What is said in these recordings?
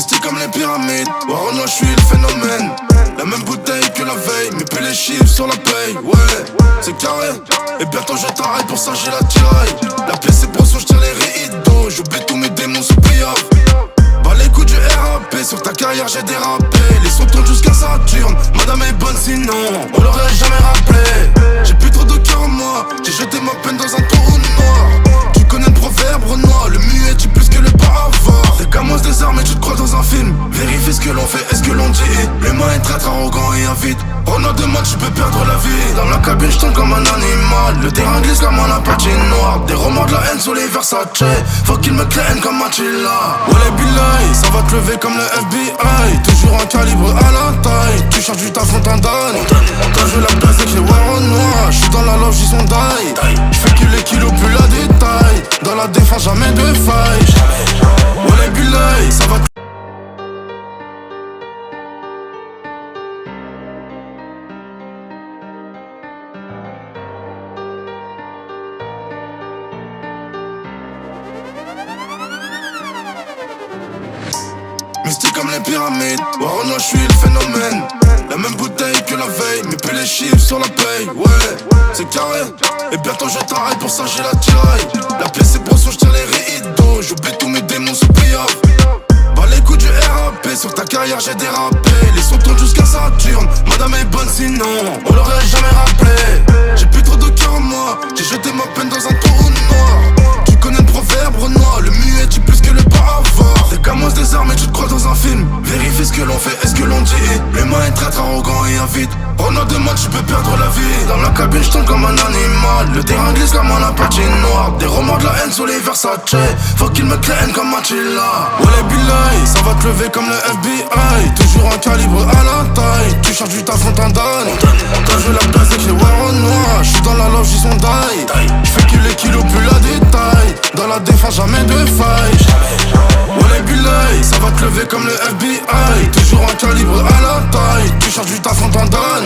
Mystique comme les pyramides, Warren, je suis le phénomène. La même bouteille que la veille, mais plus les chiffres sur la paye. Ouais, c'est carré, et bientôt je t'arrête, pour ça j'ai la tiraille. La pièce est brosson, j'tire les rideaux, j'oublie tous mes démons sous payable. Bah les coups du RAP, sur ta carrière j'ai dérapé. Les sons tournent jusqu'à Saturne, madame est bonne sinon on l'aurait jamais rappelé. J'ai plus trop de cœur en moi, j'ai jeté ma peine dans un trou noir. Tu connais le proverbe Renoir, le muet tue plus que le bavard. T'es comme des armes et tu te crois dans un film. Vérifie ce que l'on fait, est-ce que l'on dit. L'humain est très arrogant et avide. En a deux matchs, tu peux perdre la vie. Dans la cabine, je tombe comme un animal. Le terrain glisse comme un patinoire. Des romans de la haine sur les Versace. Faut qu'ils me craignent comme Attila. Wallah billahi, ça va te lever comme le FBI. Toujours un calibre à la taille. Tu cherches du taf, on t'en donne. Quand je la place avec les Warren noirs, j'suis dans la loge, ils sont die. J'fais que les kilos, plus la détail. Dans la défense, jamais de faille. Wallah billahi, ça va te mystique comme les pyramides, Warren, je suis le phénomène. La même bouteille que la veille, mais plus les chiffres sur la paye. Ouais, c'est carré, et bientôt je t'arrête, pour ça j'ai la tiraille. La pièce est brosson, j'tire les rideaux, j'oublie tous mes démons sous payable. Bah les coups du RAP, sur ta carrière j'ai dérapé. Les sons tournent jusqu'à Saturne, madame est bonne sinon on l'aurait jamais rappelé. J'ai plus trop de cœur en moi, j'ai jeté ma peine dans un trou noir. Tu connais le proverbe Renoir, le muet tue plus que le bavard. T'es comme des armes et tu te crois dans un film. Vérifie ce que l'on fait, est-ce que l'on dit. L'humain est très arrogant et avide. En a deux matchs, tu peux perdre la vie. Dans la cabine, je tombe comme un animal. Le terrain glisse comme un patinoire. Des romans de la haine sur les Versace. Faut qu'ils me craignent comme Attila. Wallah billahi, ça va te lever comme le FBI. Toujours un calibre à la taille. Tu cherches du taf, on t'en donne. Quand je la place avec les Warren noirs, j'suis dans la loge, ils sont die. J'fais que les kilos, plus la détail. Dans la défense, jamais de faille. Wallah billahi, ça va te lever comme le FBI. Toujours un calibre à la taille. Tu cherches du taf, on t'en donne.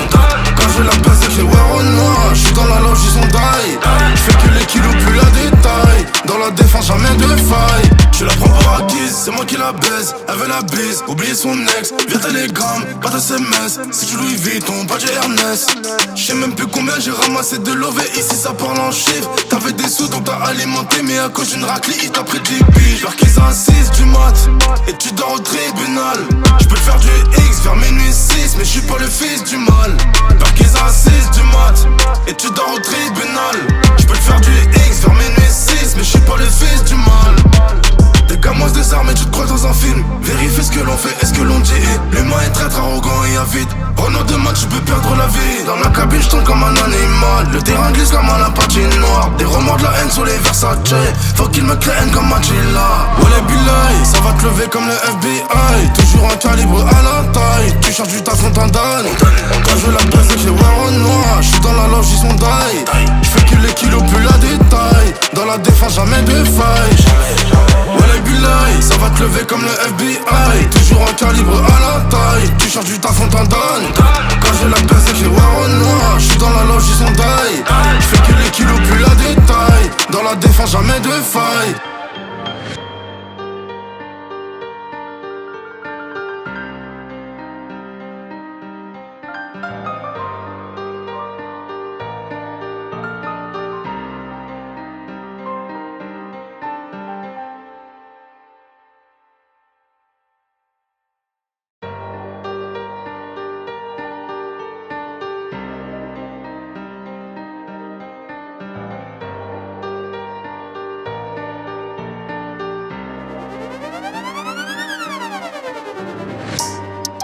Quand je la place avec les Warren noirs, j'suis dans la loge, ils sont die. J'fais que les kilos, plus la détail. Dans la défense, jamais de faille. Tu la prends pour acquise, c'est moi qui la baise. Elle veut la bise, oublier son ex. Via télégramme, pas de SMS. Si tu Louis Vuitton, pas de Ernest. J'sais même plus combien j'ai ramassé de l'OV. Ici ça parle en chiffres. T'avais des sous donc t'as alimenté. Mais à cause d'une raclée, il t'a pris 10 piges. Vers qu'ils insistent du mat et tu dors au tribunal. J'peux te faire du X vers minuit 6, mais j'suis pas le fils du mal. Vers qu'ils insistent du mat et tu dors au tribunal. J'peux te faire du X vers minuit 6, mais j'suis pas le fils du mal. Des gamins des armes et tu te crois dans un film. Vérifie ce que l'on fait, est-ce que l'on dit. L'humain est très arrogant et avide. En a deux matchs, tu peux perdre la vie. Dans la cabine, je tombe comme un animal. Le terrain glisse comme un patinoire. Des romans de la haine sur les Versace. Faut qu'ils me craignent comme Attila. Wallah billahi, ça va te lever comme le FBI. Toujours un calibre à la taille. Tu cherches du taf, on t'en donne. Quand je la place avec les Warren noirs, j'suis dans la loge, ils sont die. J'fais que les kilos, plus la détail. Dans la défense, jamais de faille. Wallah billahi, ça va te lever comme le FBI. Toujours un calibre à la taille. Tu cherches du taf, on t'en donne. Quand je la place avec les Warren noirs, j'suis dans la loge, ils sont die. J'fais que les kilos, plus la détail. Dans la défense, jamais de faille.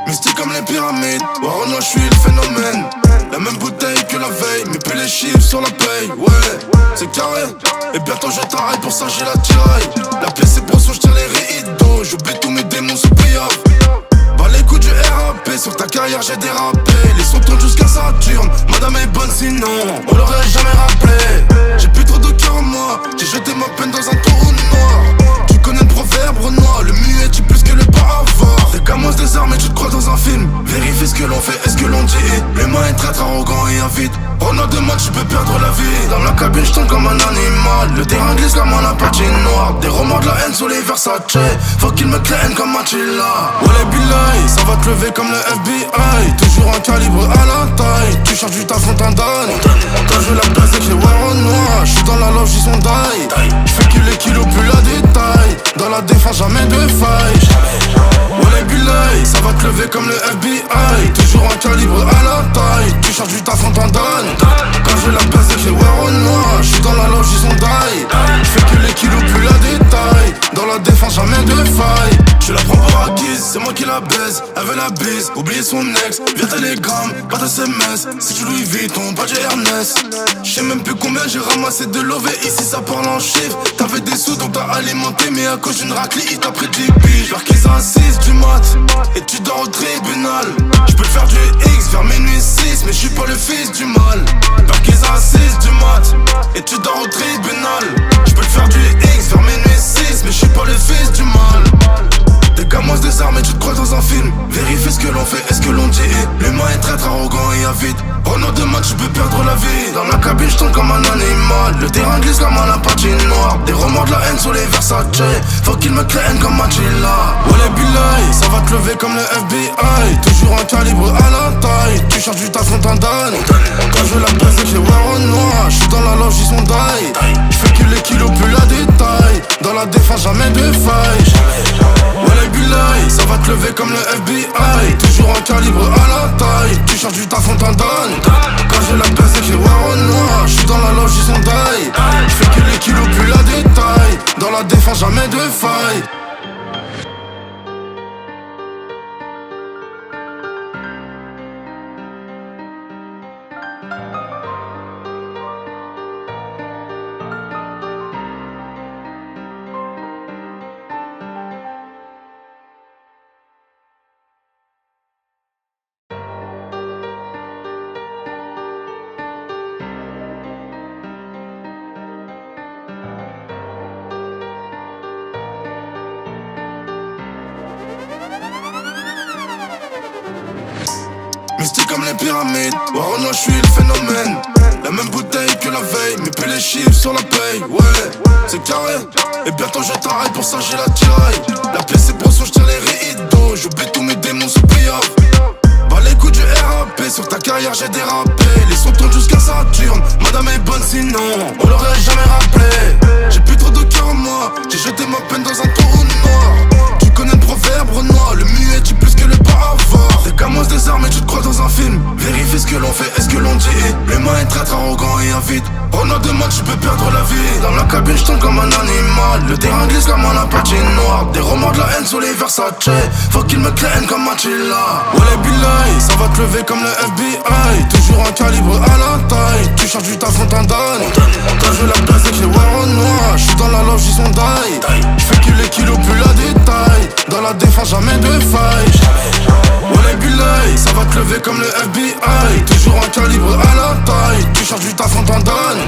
Mystique comme les pyramides, Warren, je suis le phénomène. La même bouteille que la veille, mais plus les chiffres sur la paye. Ouais, c'est carré, et bientôt je t'arrête, pour ça j'ai la tiraille. La pièce est brosson, j'tire les rideaux, j'oublie tous mes démons sous payable. Bah les coups du RAP, sur ta carrière j'ai dérapé. Les sons tournent jusqu'à Saturne, madame est bonne sinon on l'aurait jamais rappelé. J'ai plus trop de cœur en moi, j'ai jeté ma peine dans un trou noir. Tu connais le proverbe Renoir, le muet tue plus que le bavard. T'es comme des armes et tu te crois dans un film. Vérifie ce que l'on fait, est-ce que l'on dit. L'humain est très arrogant et avide. En a deux matchs, tu peux perdre la vie. Dans la cabine, je tombe comme un animal. Le terrain glisse comme un patinoire. Des romans de la haine sur les Versace. Faut qu'ils me craignent comme Machilla. Wallah billahi, ça va te lever comme le FBI. Toujours un calibre à la taille. Tu cherches du taf, on t'en donne. Quand je la place avec les warons noirs. J'suis dans la loge, ils sont die. J'fais que les kilos plus la détail. Dans la défense, jamais de faille. Wallah billahi, ça va te lever comme le FBI. Toujours un calibre à la taille. Tu cherches du taf, on t'en donne. Quand je la place avec les warons noirs. J'suis dans la loge, ils sont die. J'fais que les kilos plus la détail. Dans la défense, jamais de faille. Je la prends pour acquise, c'est moi qui la baise. Elle veut la bise, oublier son ex. Via télégramme, pas de SMS. Si tu Louis Vuitton, pas de Ernest. J'sais même plus combien j'ai ramassé de l'OV. Ici ça parle en chiffres. T'avais des sous donc t'as alimenté. Mais à cause d'une raclée, il t'a pris 10 piges. Vers qu'ils assistent du mat. Et tu dors au tribunal. J'peux te faire du X vers minuit 6. Mais j'suis pas le fils du mal. Vers qu'ils assistent du mat. Et tu dors au tribunal. J'peux te faire du X vers minuit 6. Mais j'suis pas le fils du mal. Des gamins désarmés, tu te crois dans un film. Vérifie ce que l'on fait et ce que l'on dit. L'humain est très arrogant et avide. En nom de match, tu peux perdre la vie. Dans la cabine, je tombe comme un animal. Le terrain glisse comme un patinoire. Des romans de la haine sur les Versace. Faut qu'ils me craignent comme Machilla. Wallah billahi, ça va te lever comme le FBI. Toujours un calibre à la taille. Tu cherches du taf, on t'en donne. Quand je la place avec les warons noirs. J'suis dans la loge, ils sont die. J'fais que les kilos plus la détail. Dans la défense, jamais de faille. Wallah billahi, ça va te lever comme le FBI. Toujours un calibre à la taille. Tu cherches du taf, on t'en donne. Quand je la place avec les warons noirs. J'suis dans la loge, ils sont die. J'fais que les kilos plus la détail. Dans la défense, jamais de faille. Mystique comme les pyramides, Warona, je suis le phénomène. La même bouteille que la veille, mais plus les chiffres sur la paye. Ouais, c'est carré, et bientôt je t'arrête, pour ça j'ai la tiraille. La pièce est poisson, je tire les rideaux. J'oublie tous mes démons, c'est payable. Bah les coups du RAP, sur ta carrière j'ai dérapé. Les sons tournent jusqu'à Saturne, madame est bonne sinon on l'aurait jamais rappelé. J'ai plus trop de cœur en moi, j'ai jeté ma peine dans un trou noir. Tu connais le proverbe Renoir, le muet tue plus que le bavard. Des gamins désarmés, tu te crois dans un film. Vérifie ce que l'on fait et ce que l'on dit. L'humain est très arrogant et avide. Pendant deux matchs, tu peux perdre la vie. Dans la cabine, je tombe comme un animal. Le terrain glisse comme un patinoire. Des romans de la haine sur les Versace. Faut qu'ils me craignent comme Machilla. Wallah billahi, ça va te lever comme le FBI. Toujours un calibre à la taille. Tu cherches du taf, on t'en donne. Quand je la place avec les warons noirs. J'suis dans la loge, ils sont die. J'fais que les kilos plus la détail. Dans la défense, jamais de faille. Wallah billahi, ça va te lever comme le FBI. Toujours un calibre à la taille. Tu cherches du taf, on t'en donne.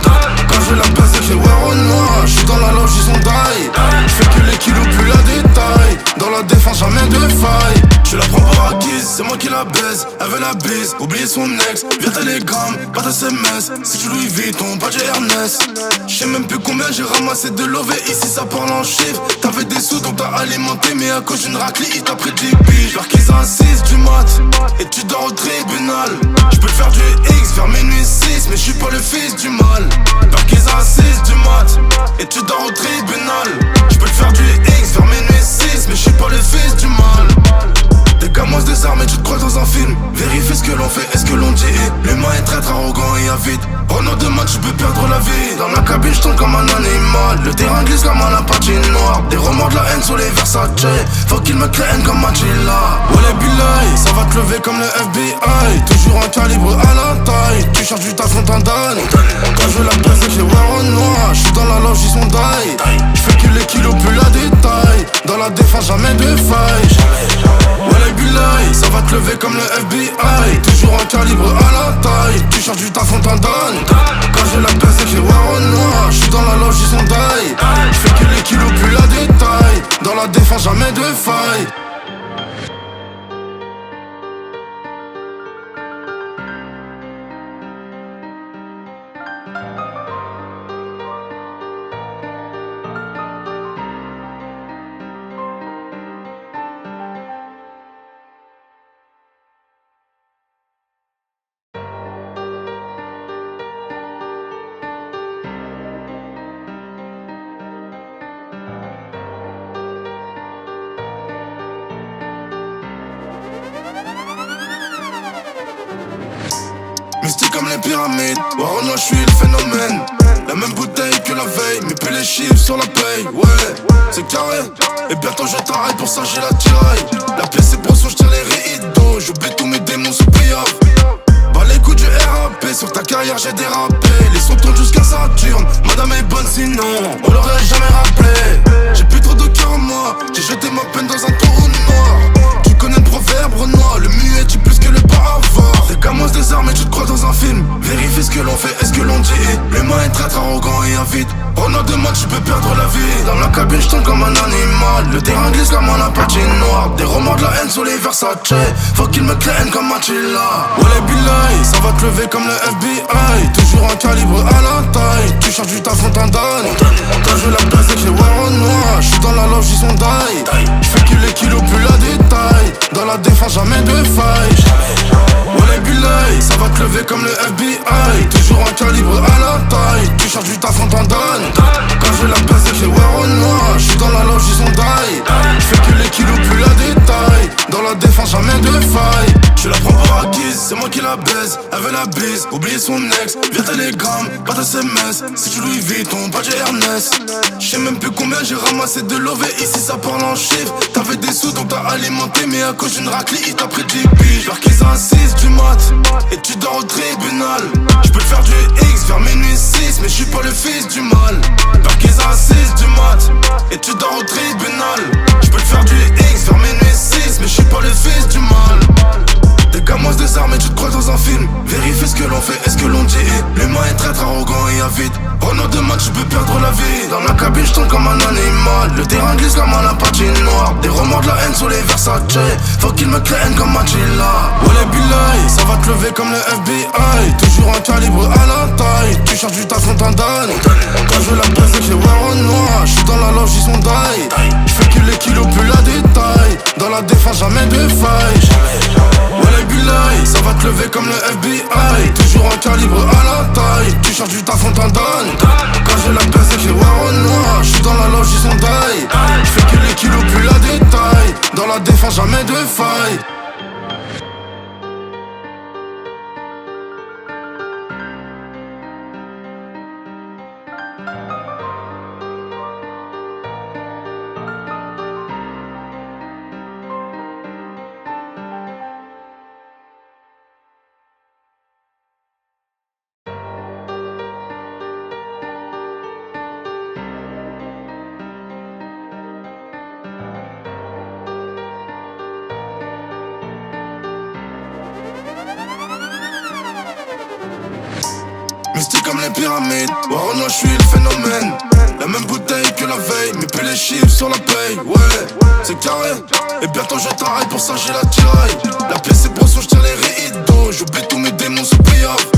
Quand je la place avec les warons noirs. J'suis dans la loge, ils sont die. J'fais que les kilos plus la détail. Dans la défense, jamais de faille. Je la prends pour acquise, c'est moi qui la baise. Elle veut la bise, oublier son ex. Via télégramme, pas de SMS. Si tu Louis Vuitton, pas de Ernest. J'sais même plus combien j'ai ramassé de l'OV. Ici ça parle en chiffres. T'avais des sous donc t'as alimenté. Mais à cause d'une raclée, il t'a pris 10 piges. Vers qu'ils assistent du mat. Et tu dors au tribunal. J'peux te faire du X vers minuit 6. Mais j'suis pas le fils du mal. Vers qu'ils assistent du mat. Et tu dors au tribunal. J'peux te faire du X vers minuit 6. Mais j'suis pas le fils du mal. Des gamins désarmés, tu te crois dans un film. Vérifie ce que l'on fait et ce que l'on dit. L'humain est très arrogant et avide. En nom de match, tu peux perdre la vie. Dans la cabine, je tombe comme un animal. Le terrain glisse comme un patinoire. Des romans de la haine sur les Versace. Faut qu'ils me craignent comme Machilla. Wallah billahi, ça va te lever comme le FBI. Toujours un calibre à la taille. Tu cherches du taf, on t'en donne. Quand je la place avec les warons noirs. J'suis dans la loge, ils sont die. J'fais que les kilos plus la détail. Dans la défense, jamais de faille. Wallah billahi, ça va te lever comme le FBI. Toujours un calibre à la taille. Tu cherches du taf, on t'en donne. Quand je la place avec les warons noirs. J'suis dans la loge, ils sont die. J'fais que les kilos plus la détail. Dans la défense, jamais de faille. les pyramides. Ouais, je suis le phénomène. La même bouteille que la veille, mais plus les chiffres sur la paye. Ouais, c'est carré. Et bientôt je travaille, pour ça j'ai la tiraille. La pièce est brosson, j'tire les rideaux. J'oublie tous mes démons sous payoff. Bah les coups du RAP, sur ta carrière j'ai dérapé. Les sons tournent jusqu'à Saturne. Madame est bonne sinon, on l'aurait jamais rappelé. J'ai plus trop de cœur en moi, j'ai jeté ma peine dans un trou noir. Tu connais le proverbe Renoir, le muet tue plus que le bavard. Des gamins désarmés, tu te crois dans un film. Vérifie ce que l'on fait, est-ce que l'on dit. L'humain est très arrogant et avide. Pendant 2 matchs, tu peux perdre la vie. Dans la cabine, je tombe comme un animal. Le terrain glisse comme un patinoire. Des romans de la haine sur les Versace. Faut qu'ils me craignent comme Attila. Wallah billahi, ça va te lever comme le FBI. Toujours un calibre à la taille. Tu cherches du taf, on t'en donne. Quand je la place avec les warons noirs. J'suis dans la loge, ils sont die. J'fais que les kilos, plus la détail. Dans la défense, jamais de faille. Wallah billahi, ça va te lever comme le FBI. Toujours un calibre à la taille. Tu cherches du taf, on t'en donne. Quand je la place avec les warons noirs. J'suis dans la loge, ils sont die. J'fais que les kilos, plus la détail. Dans la défense, jamais de faille. Je la prends pour acquise, c'est moi qui la baise. Elle veut la bise, oublie son ex. Via Telegram, pas de SMS. Si tu Louis Vuitton, pas de Ernest. J'sais même plus combien j'ai ramassé de lové. Ici ça parle en chiffres. T'avais des sous donc t'as alimenté. Mais à cause d'une raclée, il t'a pris 10 piges. J'marquise à 6 du mat. Et tu dors au tribunal. J'peux te faire du X vers minuit 6. Mais j'suis pas le fils du mal. J'marquise à 6 du mat. Et tu dors au tribunal. J'peux te faire du X vers minuit 6. Mais j'suis pas le fils du mal. Des gamins désarmés, tu te crois dans un film. Vérifie ce que l'on fait, est-ce que l'on dit. L'humain est très arrogant et avide. Pendant 2 matchs, tu peux perdre la vie. Dans la cabine, je tombe comme un animal. Le terrain glisse comme un patinoire. Des romans de la haine sur les Versace. Faut qu'ils me craignent comme Attila. Wallah billahi, ça va te lever comme le FBI. Toujours un calibre à la taille. Tu cherches du taf, on t'en donne. Quand je la place avec les warons noirs. J'suis dans la loge, ils sont die. J'fais que les kilos, plus la détail. Dans la défense, jamais de faille. Wallah billahi, ça va te lever comme le FBI. Toujours un calibre à la taille. Tu cherches du taf, on t'en donne. Quand je la place avec les warons noirs. J'suis dans la loge, ils sont die. J'fais que les kilos, plus la détail. Dans la défense, jamais de faille. Mystique comme les pyramides, ouais, je suis le phénomène. La même bouteille que la veille, mais plus les chiffres sur la paye. Ouais, c'est carré. Et bientôt je travaille, pour ça j'ai la tiraille. La pièce est brosson, j'tire les rideaux. J'oublie tous mes démons sous payoff.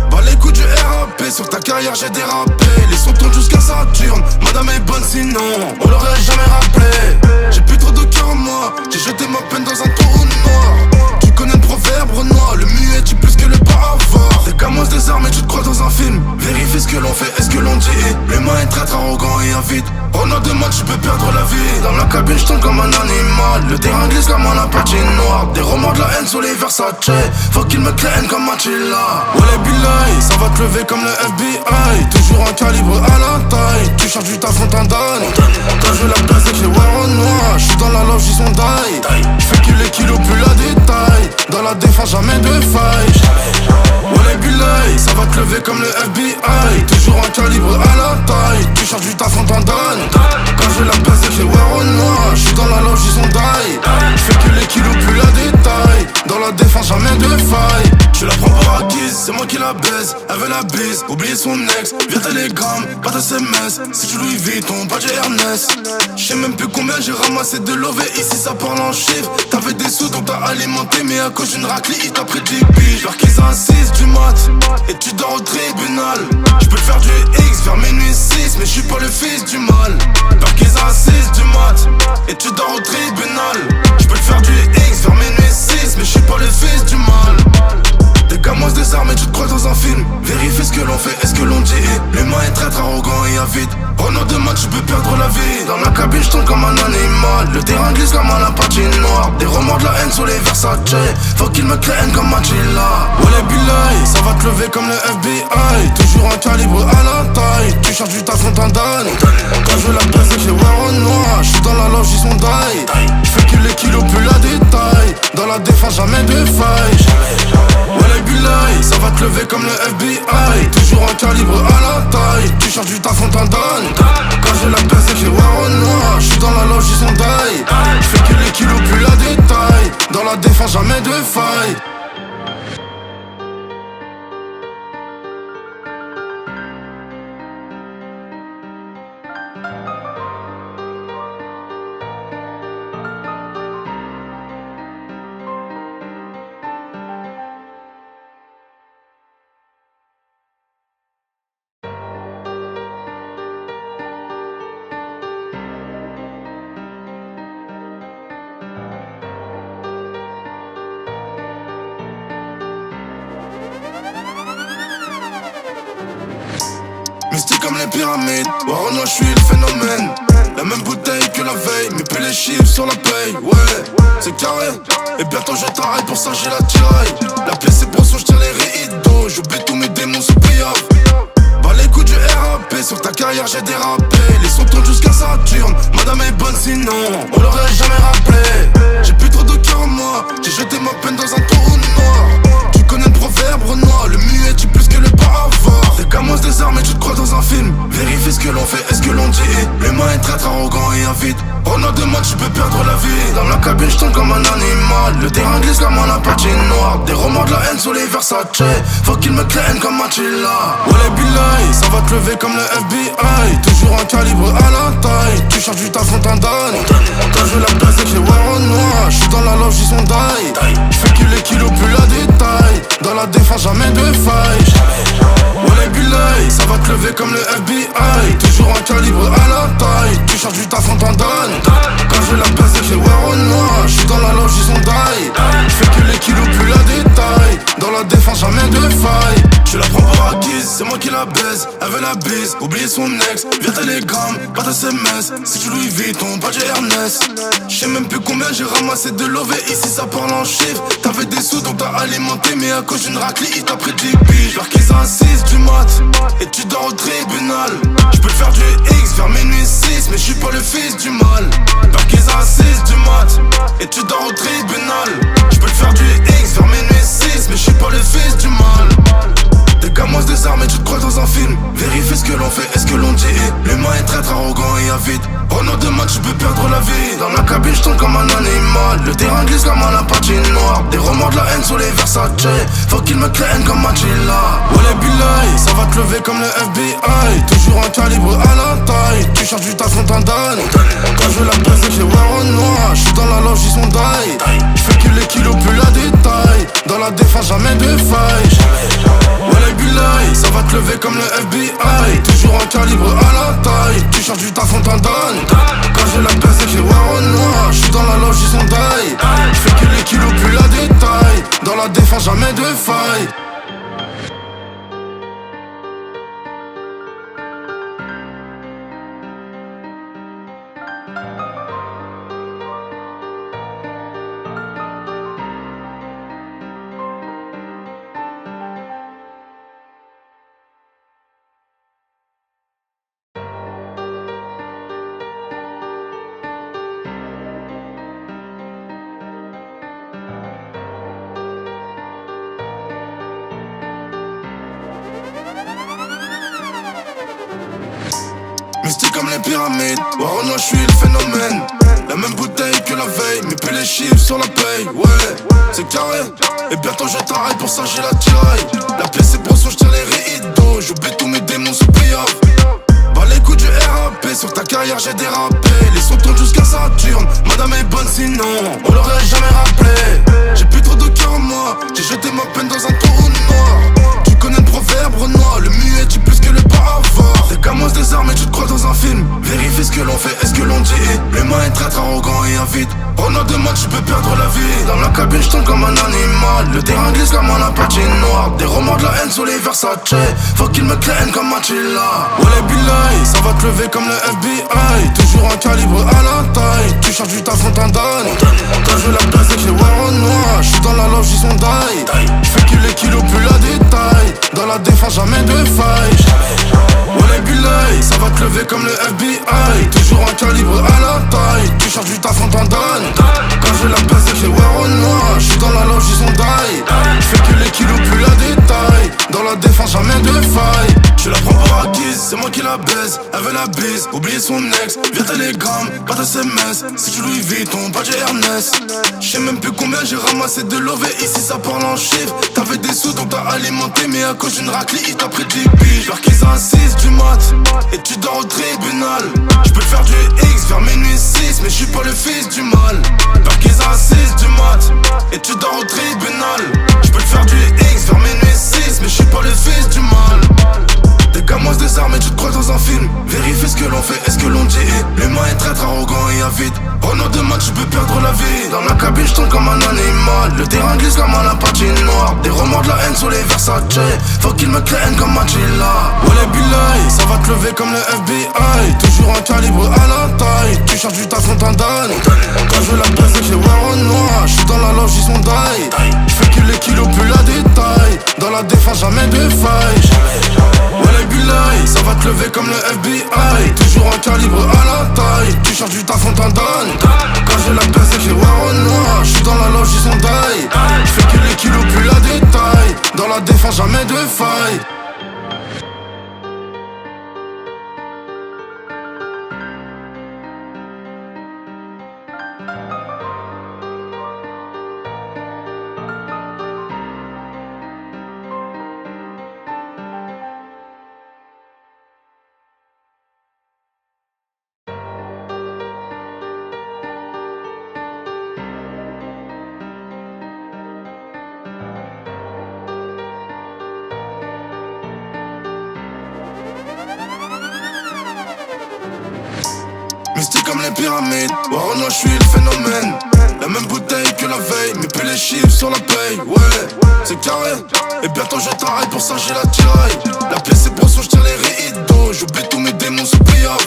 Bah les coups du RAP, sur ta carrière j'ai dérapé. Les sons tournent jusqu'à Saturne. Madame est bonne sinon, on l'aurait jamais rappelé. J'ai plus trop de cœur en moi, j'ai jeté ma peine dans un trou noir. Tu connais le proverbe Renoir, le muet tue plus que le bavard. Des gamins désarmés, tu te crois dans un film. Vérifie ce que l'on fait, est-ce que l'on dit. L'humain est très arrogant et avide. Pendant 2 matchs, tu peux perdre la vie. Dans la cabine, je tombe comme un animal. Le terrain glisse comme un patinoire. Des romans de la haine sur les Versace. Faut qu'ils me craignent comme Attila. Wallah billahi, ça va te lever comme le FBI. Toujours un calibre à la taille. Tu cherches du taf, on t'en donne. Quand je la place avec les warons noirs. J'suis dans la loge, ils sont die. J'fais que les kilos, plus la détail. Dans la défense, jamais de faille. Wallah billahi, ça va te lever comme le FBI. Toujours un calibre à la taille. Tu cherches du taf, on t'en donne. Quand je la place avec les warons noirs. J'suis dans la loge, ils sont die. J'fais que les kilos, plus la détail. Dans la défense, jamais de faille. Je la prends pour acquise, c'est moi qui la baise. Elle veut la bise, oublie son ex. Via Telegram, pas de SMS. Si tu Louis Vuitton, pas de Ernest. J'sais même plus combien j'ai ramassé de lové. Ici ça parle en chiffres. T'avais des sous donc t'as alimenté. Mais à cause d'une raclée, il t'a pris 10 piges. J'marquise à 6 du mat. Et tu dors au tribunal. J'peux te faire du X vers minuit 6. Mais j'suis pas le fils du mal. J'marquise à 6 du mat. Et tu dors au tribunal. J'peux te faire du X vers minuit 6. Mais j'suis pas le fils du mal. Des gamins désarmés, tu te crois dans un film. Vérifie ce que l'on fait, est-ce que l'on dit. L'humain est très arrogant et avide. Pendant 2 matchs, tu peux perdre la vie. Dans la cabine, je tombe comme un animal. Le terrain glisse comme un patinoire. Des romans de la haine sur les Versace. Faut qu'ils me craignent comme Machilla. Wallah billahi, ça va te lever comme le FBI. Toujours un calibre à la taille. Tu cherches du taf, on t'en donne. Quand je veux la baisse avec les wear au noir. J'suis dans la loge, ils sont die. J'fais que les kilos plus la détail. Dans la défense, jamais de faille. Wallah billahi, ça va te lever comme le FBI. Toujours un calibre à la taille. Tu cherches du taf, on t'en donne. Quand je la baisse avec les wear au noir. J'suis dans la loge, ils sont die. J'fais que les kilos plus la détail. Dans la défense, jamais de faille. Mystique comme les pyramides, Warren, je suis le phénomène. La même bouteille que la veille, mais plus les chiffres sur la paye. Ouais, c'est carré, et bientôt je t'arrête, pour ça j'ai la tiraille. La pièce c'est brosson, je tire les rideaux. J'oublie tous mes démons sous payable. Bah les coups du RAP, sur ta carrière j'ai dérapé. Les sons tournent jusqu'à Saturne, madame est bonne sinon on l'aurait jamais rappelé. J'ai plus trop de cœur en moi, j'ai jeté ma peine dans un trou noir. Tu connais le proverbe Renoir, le muet tue plus que le bavard. Des gamos des armes et tu te crois dans un film. Vérifie ce que l'on fait, est-ce que l'on dit. L'humain est très arrogant et avide. Pendant 2 mois tu peux perdre la vie. Dans la cabine je tombe comme un animal. Le terrain glisse comme un patinoire. Des romans de la haine sur les Versace. Faut qu'ils me craignent comme Machilla. Wallah billahi, ça va te lever comme le FBI. Toujours un calibre à la taille. Tu cherches du taf, on t'en donne. Quand je la place avec les wear au noir. J'suis dans la loge, ils sont die. J'fais que les kilos plus la détail. Dans la défense, jamais de faille. Wallah billahi, ça va te lever comme le FBI. Toujours un calibre à la taille. Tu cherches du taf, on t'en donne. Quand je la baisse avec les wear au noir. J'suis dans la loge, ils sont die. J'fais que les kilos plus la détail. Dans la défense, jamais de faille. Je la prends pour acquise, c'est moi qui la baise. Elle veut la bise, oublier son ex. Via télégramme, pas de SMS. Si tu Louis Vuitton, pas de Ernest. J'sais même plus combien j'ai ramassé de l'OV. Ici ça parle en chiffres. T'avais des sous donc t'as alimenté. Mais à cause d'une raclée, il t'a pris 10 piges. Vers qu'ils insistent du mat. Et tu dors au tribunal. J'peux faire du X vers minuit 6. Mais j'suis pas le fils du mal. Vers qu'ils insistent du mat. Et tu dors au tribunal. J'peux faire du X vers minuit 6. Mais j'suis pas le fils du mal. Des gamos des armes et tu te crois dans un film. Vérifie ce que l'on fait, est-ce que l'on dit. L'humain est très arrogant et avide. Renaud de match, tu peux perdre la vie. Dans la cabine, je tombe comme un animal. Le terrain glisse comme un patinoire. Des romans de la haine sur les Versace. Faut qu'ils me craignent comme Machilla. Wallah billahi, ça va te lever comme le FBI. Toujours un calibre à la taille. Tu cherches du taf, on t'en donne. Quand je la baisse avec les wear au noir. J'suis dans la loge, ils sont die. J'fais que les kilos plus la détail. Dans la défense, jamais de faille. Wallah billahi, ça va te lever comme le FBI. Toujours un calibre à la taille. Tu cherches du taf, on t'en donne. Quand je la baisse avec les wear au noir. J'suis dans la loge, ils sont die. J'fais que les kilos plus la détail. Dans la défense, jamais de faille. Mystique comme les pyramides, Warren, je suis le phénomène. La même bouteille que la veille, mais plus les chiffres sur la paye. Ouais, c'est carré, et bientôt je t'arrête, pour ça j'ai la tiraille. La pièce c'est brosson, je tire les rideaux. J'oublie tous mes démons sous payable. Bah les coups du RAP, sur ta carrière j'ai dérapé. Les sons tournent jusqu'à Saturne, madame est bonne sinon on l'aurait jamais rappelé. J'ai plus trop de cœur en moi, j'ai jeté ma peine dans un trou noir. Tu connais le proverbe Renoir, le muet tue plus que le bavard. Des gamos des des armes et tu te crois dans un film. Vérifie ce que l'on fait et ce que l'on dit. L'humain est traître, arrogant et avide. Pendant 2 matchs, tu peux perdre la vie. Dans la cabine, je tombe comme un animal. Le terrain glisse comme un patinoire. Des romans de la haine sur les Versace. Faut qu'ils me craignent comme Machilla. Wallah billahi, ça va te lever comme le FBI. Toujours un calibre à la taille. Tu cherches du taf, on t'en donne. Quand je la place avec les warons noirs. J'suis dans la loge, ils sont die. J'fais que les kilos, plus la détail. Dans la défense, jamais de faille. Wallah billahi, ça va te lever comme le FBI. Toujours un calibre à la taille. Tu cherches du taf, on t'en donne. Quand je la place avec les warons noirs. J'suis dans la loge, ils sont die. J'fais que les kilos, plus la détail. Dans la défense, jamais de faille. Je la prends pour acquise, c'est moi qui la baise. Elle veut la bise, oublier son ex. Via télégramme, pas de SMS. Si tu Louis Vuitton, pas de Ernest. J'sais même plus combien j'ai ramassé de love. Et ici ça parle en chiffres. T'avais des sous donc t'as alimenté. Mais à cause d'une raclée, il t'a pris 10 piges. Vers qu'ils assistent du mat. Et tu dors au tribunal. J'peux te faire du X vers minuit 6. Mais j'suis pas le fils du mal. Vers qu'ils assistent du mat. Et tu dors au tribunal. J'peux te faire du X vers minuit 6. Mais j'suis pas le fils du mal. Des gamins des armes et tu te crois dans un film. Vérifie ce que l'on fait et ce que l'on dit. L'humain est traître, arrogant et avide. Pendant 2 matchs, tu peux perdre la vie. Dans la cabine, je tombe comme un animal. Le terrain glisse comme un patinoire. Des romans de la haine sur les Versace. Faut qu'ils me craignent comme Machilla. Wallah billahi, ça va te lever comme le FBI. Toujours un calibre à la taille. Tu cherches du taf, on t'en donne. Quand je la place avec les warons noirs. J'suis dans la loge, ils sont die. J'fais que les kilos, plus la détail. Dans la défense, jamais de faille. Wallah billahi, ça va te lever comme le FBI. Toujours un calibre à la taille. Tu cherches du taf, on t'en donne. Quand je la place avec les warons noirs. J'suis dans la loge, ils sont die. J'fais que les kilos, plus la détail. Dans la défense, jamais de faille. Mystique comme les pyramides, Warona, je suis le phénomène. La même bouteille que la veille, mais plus les chiffres sur la paye. Ouais, c'est carré, et bientôt je t'arrête, pour ça j'ai la tiraille. La pièce est poisson, je tire les rideaux. J'oublie tous mes démons sous prière.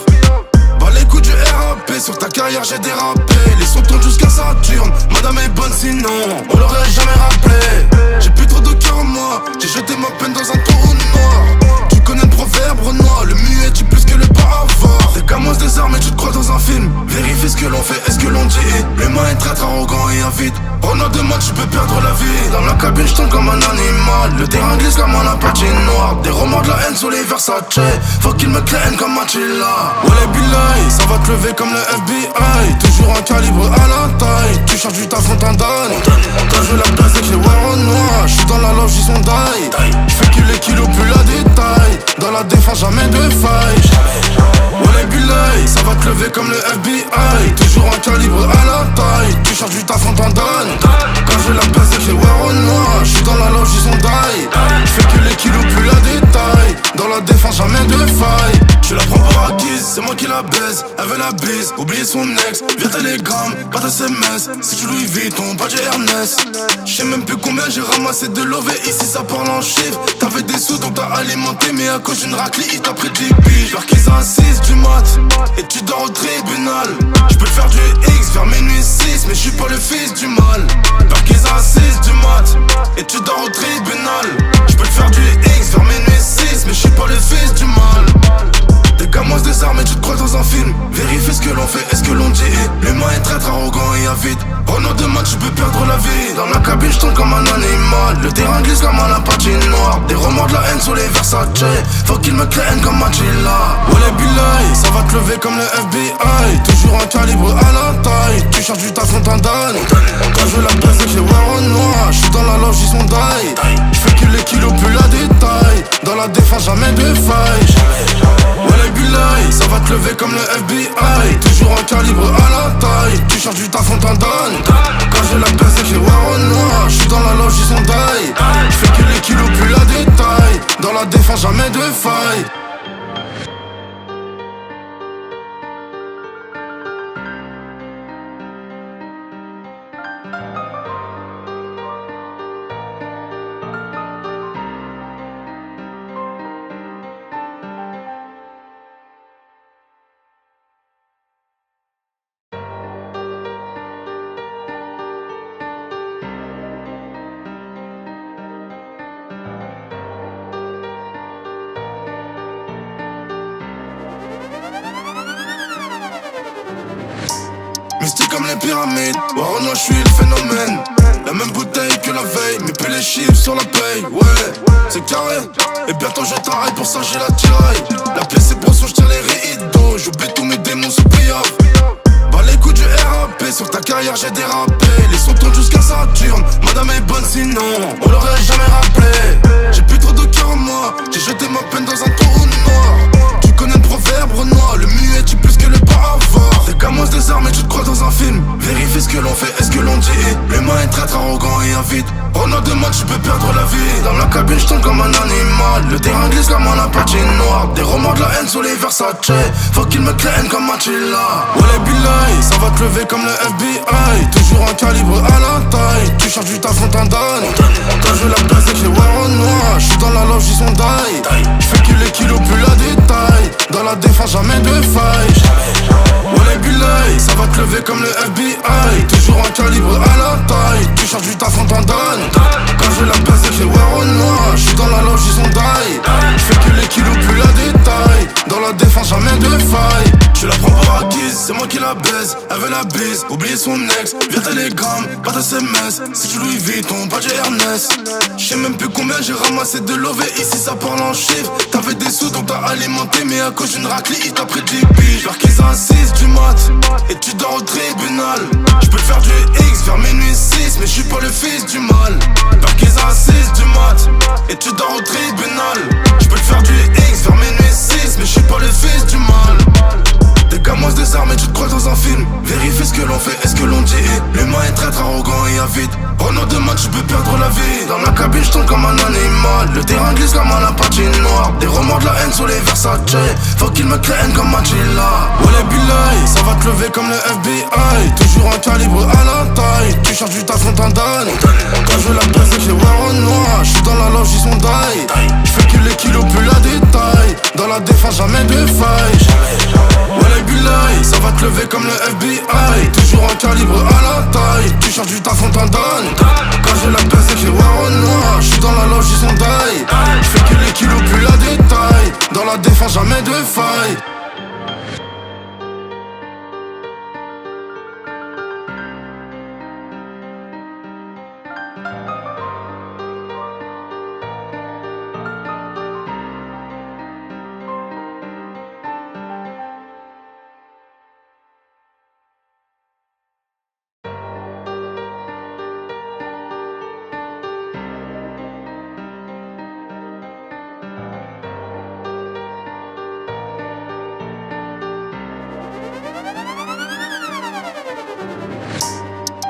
Bah les coups du RAP, sur ta carrière j'ai dérapé. Les sons tournent jusqu'à Saturne, madame est bonne sinon on l'aurait jamais rappelé. J'ai plus trop de cœur en moi, j'ai jeté ma peine dans un trou noir. Tu connais le proverbe Renoir, le muet tue plus que le bavard. Des gamins des armes et tu te crois dans un film. Vérifie ce que l'on fait et ce que l'on dit. L'humain est traître, arrogant et avide. Pendant 2 matchs, tu peux perdre la vie. Dans la cabine, je tombe comme un animal. Le terrain glisse comme un patinoire. Des romans de la haine sur les Versace. Faut qu'ils me craignent comme Machilla. Wallah billahi, ça va te lever comme le FBI. Toujours un calibre à la taille. Tu cherches du taf, on t'en donne. Quand je la place avec les warons noirs. J'suis dans la loge, ils sont die. J'fais que les kilos, plus la détail. Dans la défense, jamais de faille. Wallah billahi, ça va te lever comme le FBI. Toujours un calibre à la taille. Tu cherches du taf, on t'en donne. Quand je la place avec les warons noirs. J'suis dans la loge, ils sont die. J'fais que les kilos, plus la détail. Dans la défense, jamais de faille. Je la prends pour acquise, c'est moi qui la baise. Elle veut la bise, oublier son ex. Via télégramme, pas de SMS. Si tu Louis Vuitton, pas de Ernest. J'sais même plus combien j'ai ramassé de love. Et ici ça parle en chiffres. T'avais des sous donc t'as alimenté. Mais à cause d'une raclée, il t'a pris 10 piges. Vers qu'ils assistent du mat. Et tu dors au tribunal. J'peux te faire du X vers minuit 6. Mais j'suis pas le fils du mal. Vers qu'ils assistent du mat. Et tu dors au tribunal. J'peux te faire du X vers minuit 6. Mais j'suis pas le fils du mal. Des gamins des armes et tu te crois dans un film. Vérifie ce que l'on fait et ce que l'on dit. L'humain est traître, arrogant et avide. Pendant 2 matchs, tu peux perdre la vie. Dans la cabine, je tombe comme un animal. Le terrain glisse comme un patinoire. Des romans de la haine sur les Versace. Faut qu'ils me craignent comme Machilla. Wallah billahi, ça va te lever comme le FBI. Toujours un calibre à la taille. Tu cherches du taf, on t'en donne. Quand je la place avec les warons noirs. J'suis dans la loge, ils sont die. J'fais que les kilos, plus la détail. Dans la défense, jamais de faille. Wallah billahi, ça va te lever comme le FBI. Toujours un calibre à la taille. Tu cherches du taf, on t'en donne. Quand je la place avec les warons noirs. J'suis dans la loge, ils sont die. J'fais que les kilos, plus la détail. Dans la défense, jamais de faille. Mystique comme les pyramides, Warren, je suis le phénomène. La même bouteille que la veille, mais plus les chiffres sur la paye. Ouais, c'est carré, et bientôt je travaille, pour ça j'ai la tiraille. La pièce est brosson, j'tire les rideaux, j'oublie tous mes démons sous prière. Bah les coups du RAP, sur ta carrière j'ai dérapé. Les sons tournent jusqu'à Saturne, madame est bonne sinon on l'aurait jamais rappelé. J'ai plus trop de cœur en moi, j'ai jeté ma peine dans un trou noir. Tu connais le proverbe Renoir, le muet tue plus que le bavard. Des gamins désarmés, tu te crois dans un film. Vérifie ce que l'on fait, est-ce que l'on dit. L'humain est très arrogant et avide. Renoir de match, tu peux perdre la vie. Dans la cabine, je tombe comme un animal. Le terrain glisse comme un patinoire. Des romans de la haine sur les Versace. Faut qu'ils me craignent comme Attila. Wallah billahi, ça va te lever comme le FBI. Toujours un calibre à la taille. Tu cherches du taf, on t'en donne. Quand je la place avec les Warren noirs, j'suis dans la loge, ils sont die. J'fais que les kilos, plus la détail. Dans la défense, jamais de faille. Wallah billahi, ça va te lever comme le FBI. Toujours un calibre à la taille. Tu cherches du taf, on t'en donne. Quand je la place avec les Warren noirs, j'suis dans la loge, ils sont die. J'fais que les kilos, plus la détail. Dans la défense, jamais de faille. Je la prends pour acquise, c'est moi qui la baise. Elle veut la bise, oublie son ex. Via télégramme, pas de SMS. Si tu Louis Vuitton, pas de Ernest. J'sais même plus combien j'ai ramassé de l'OV. Ici ça parle en chiffres. T'avais des sous donc t'as alimenté. Mais à cause d'une raclée, il t'a pris 10 piges. J'marquise à 6 du mat. Et tu dors au tribunal. J'peux te faire du X vers minuit 6. Mais j'suis pas le fils du mal. J'marquise à 6 du mat. Et tu dors au tribunal. J'peux te faire du X vers minuit 6. Mais j'suis pas le fils du mal. Des gamins désarmés, tu te crois dans un film. Vérifie ce que l'on fait, est-ce que l'on dit. L'humain est très arrogant et avide. Renaud de match, tu peux perdre la vie. Dans la cabine, je tombe comme un animal. Le terrain glisse comme un patinoire. Des romans de la haine sur les Versace. Faut qu'ils me craignent comme Attila. Wallah billahi, ça va te lever comme le FBI. Toujours un calibre à la taille. Tu cherches du taf, on t'en donne. Quand je la place avec les Warren noirs, j'suis dans la loge, ils sont die. J'fais que les kilos, plus la détail. Dans la défense, jamais de faille. Wallah billahi, ça va te lever comme le FBI. Toujours un calibre à la taille. Tu cherches du taf, on t'en donne. Quand je la baisse avec les Warren noirs, j'suis dans la loge, ils sont die. J'fais que les kilos, plus la détail. Dans la défense, jamais de faille.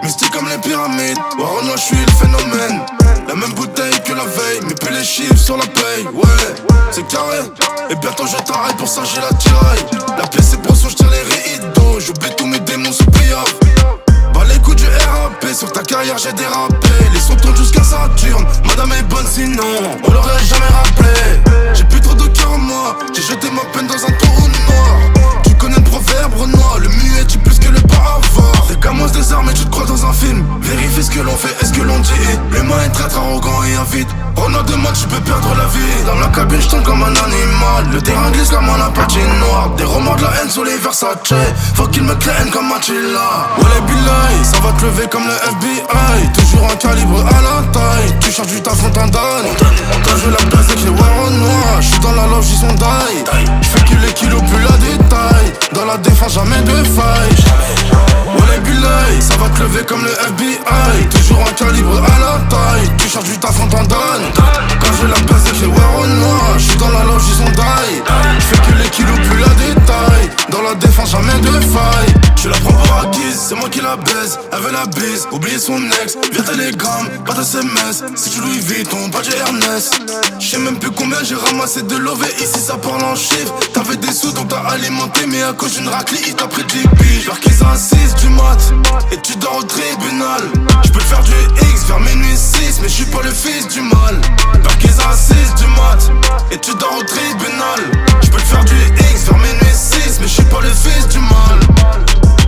Mystique comme les pyramides, Warren, je suis le phénomène. La même bouteille que la veille, mais plus les chiffres sur la paye. Ouais, c'est carré, et bientôt je travaille, pour ça j'ai la tiraille. La pièce est brosson, j'tire les rideaux, j'oublie tous mes démons sous prière. Bah les coups du RAP, sur ta carrière j'ai dérapé. Les sons tournent jusqu'à Saturne, madame est bonne sinon on l'aurait jamais rappelé. J'ai plus trop de cœur en moi, j'ai jeté ma peine dans un trou noir. Tu connais le proverbe Renoir, le muet tue plus que le bavard. Des gamins désarmés, tu te crois dans un film. Vérifie ce que l'on fait, est-ce que l'on dit. L'humain est très arrogant et avide. Renaud de match, tu peux perdre la vie. Dans la cabine, je tombe comme un animal. Le terrain glisse comme un patinoire. Des romans de la haine sur les Versace. Faut qu'ils me craignent comme Attila. Wallah billahi, ça va te lever comme le FBI. Toujours un calibre à la taille. Tu cherches du taf, on t'en donne. Quand je la place avec les Warren noirs, j'suis dans la loge, ils sont die. J'fais que les kilos, plus la détail. Dans la défense, jamais de faille. Wallah billahi, ça va te lever comme le FBI. Toujours un calibre à la taille. Tu cherches du taf, on t'en donne. Quand je la place avec les Warren noirs, j'suis dans la loge, ils sont die. J'fais que les kilos, plus la détail. Dans la défense, jamais de faille. Je la prends pour acquise, c'est moi qui la baise. Elle veut la bise, oublie son ex. Via télégramme, pas de SMS. Si tu Louis Vuitton, pas de Ernest. J'sais même plus combien j'ai ramassé de l'OV. Ici ça parle en chiffres. T'avais des sous donc t'as alimenté. Mais à cause d'une raclée, il t'a pris 10 piges. J'marquise à 6 du mat. Et tu dors au tribunal. mais je suis pas le fils du mal. Perquise à 6 du mat, et tu dors au tribunal. Je peux te faire du X vers minuit 6, mais je suis pas le fils du mal.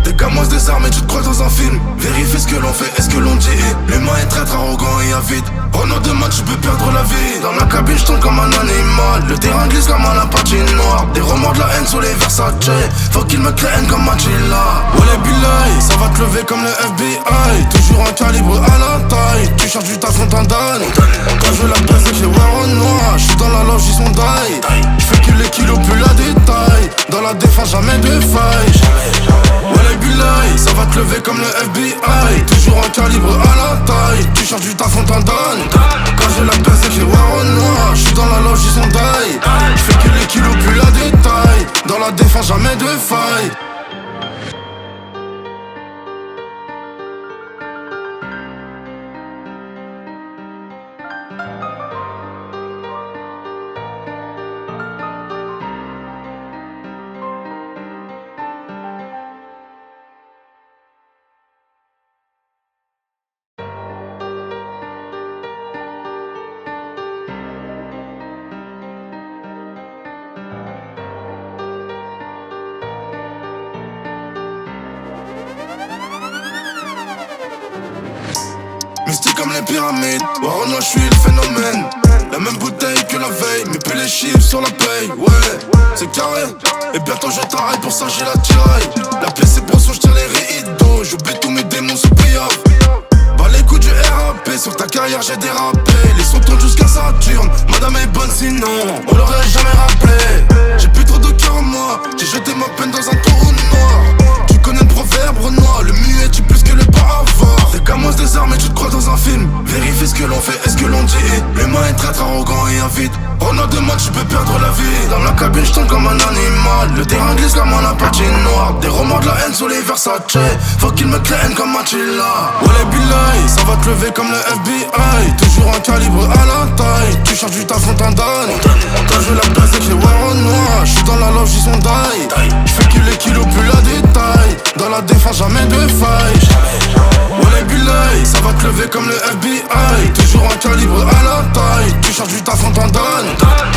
Des gamins des armes et tu te crois dans un film. Vérifie ce que l'on fait et ce que l'on dit. L'humain est très arrogant et avide. Pendant 2 matchs, tu peux perdre la vie. Dans la cabine, je tombe comme un animal. Le terrain glisse comme à la patinoire. Des remords de la haine sur les Versace. Faut qu'ils me craignent comme Machilla. Wallah billahi, ça va te lever comme le FBI. Toujours un calibre à la taille. Tu cherches du taf, on t'en donne. Quand je veux la baisse, j'ai voir au noir. J'suis dans la loge, ils sont die. J'fais que les kilos, plus la détail. Dans la défense, jamais de faille. Wallah billahi, ça va te lever comme le FBI. Toujours un calibre à la taille. Tu cherches du taf, on t'en donne. Quand je la baisse, j'ai voir au noir. J'suis dans la loge, ils sont die. J'fais que les kilos, plus la détail. Dans la défense, jamais de faille. Mystique comme les pyramides, Warona, je suis le phénomène. La même bouteille que la veille, mais plus les chiffres sur la paye. Ouais, c'est carré, et bientôt je t'arrête, pour ça j'ai la tiraille. La pièce c'est brosson, je tire les rideaux. J'oublie tous mes démons sous payable. Bah les coups du RAP, sur ta carrière j'ai dérapé. Les sons tournent jusqu'à Saturne, madame est bonne sinon on l'aurait jamais rappelé. J'ai plus trop de cœur en moi, j'ai jeté ma peine dans un trou noir. Tu connais le proverbe Renoir, le muet tue plus que le bavard. Des gamins des armes et tu te crois dans un film. Vérifie ce que l'on fait et ce que l'on dit. L'humain est très arrogant et avide. Pendant 2 matchs tu peux perdre la vie. Dans la cabine je tombe comme un animal. Le terrain glisse comme à la patinoire. Des remords de la haine sur les Versace. Faut qu'ils me craignent comme Machilla. Wallah billahi, ça va te lever comme le FBI. Toujours un calibre à la taille. Tu cherches du taf, on t'en donne. Quand je la baisse, j'ai voir au noir. J'suis dans la loge, ils sont die. J'fais que les kilos, plus la détail. Dans la défense, jamais de faille. Wallah billahi, ça va te lever comme le FBI. Toujours un calibre à la taille. Tu cherches du taf, on t'en donne.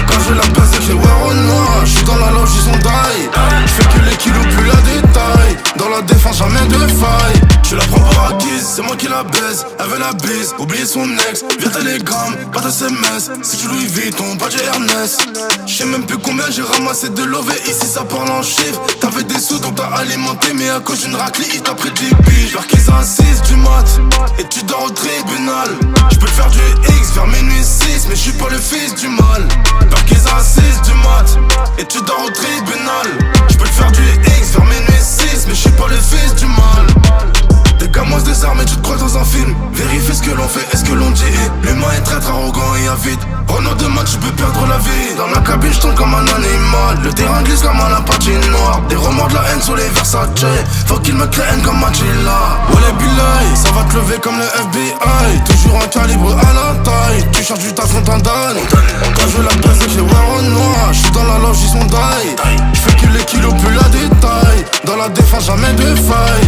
Quand je la baisse, j'ai voir au noir. J'suis dans la loge, ils sont die. J'fais que les kilos, plus la détail. Dans la défense, jamais de faille. Je la prends pour acquise, c'est moi qui la baise. Elle veut la bise, oublier son ex. Via télégramme, pas de SMS. Si tu Louis Vuitton, pas de Ernest. J'sais même plus combien j'ai ramassé de l'OV. Ici ça parle en chiffres. T'avais des sous donc t'as alimenté. Mais à cause d'une raclée, il t'a pris 10 piges. Perquise à 6 du mat, et tu dors au tribunal. J'peux te faire du X vers minuit 6, mais j'suis pas le fils du mal. Perquise à 6 du mat, et tu dors au tribunal. J'peux te faire du X vers minuit 6, mais j'suis pas le fils du mal. Des gamins des armes et tu te crois dans un film. Vérifie ce que l'on fait et ce que l'on dit. L'humain est très arrogant et avide. Pendant 2 matchs, tu peux perdre la vie. Dans la cabine, je tombe comme un animal. Le terrain glisse comme à la patinoire. Des remords de la haine sur les Versace. Faut qu'ils me craignent comme Machilla. Wallah billahi, ça va te lever comme le FBI. Toujours un calibre à la taille. Tu cherches du taf, on t'en donne. Quand je la baisse, j'ai voir au noir. J'suis dans la loge, ils sont die. J'fais que les kilos, plus la détail. Dans la défense, jamais de faille.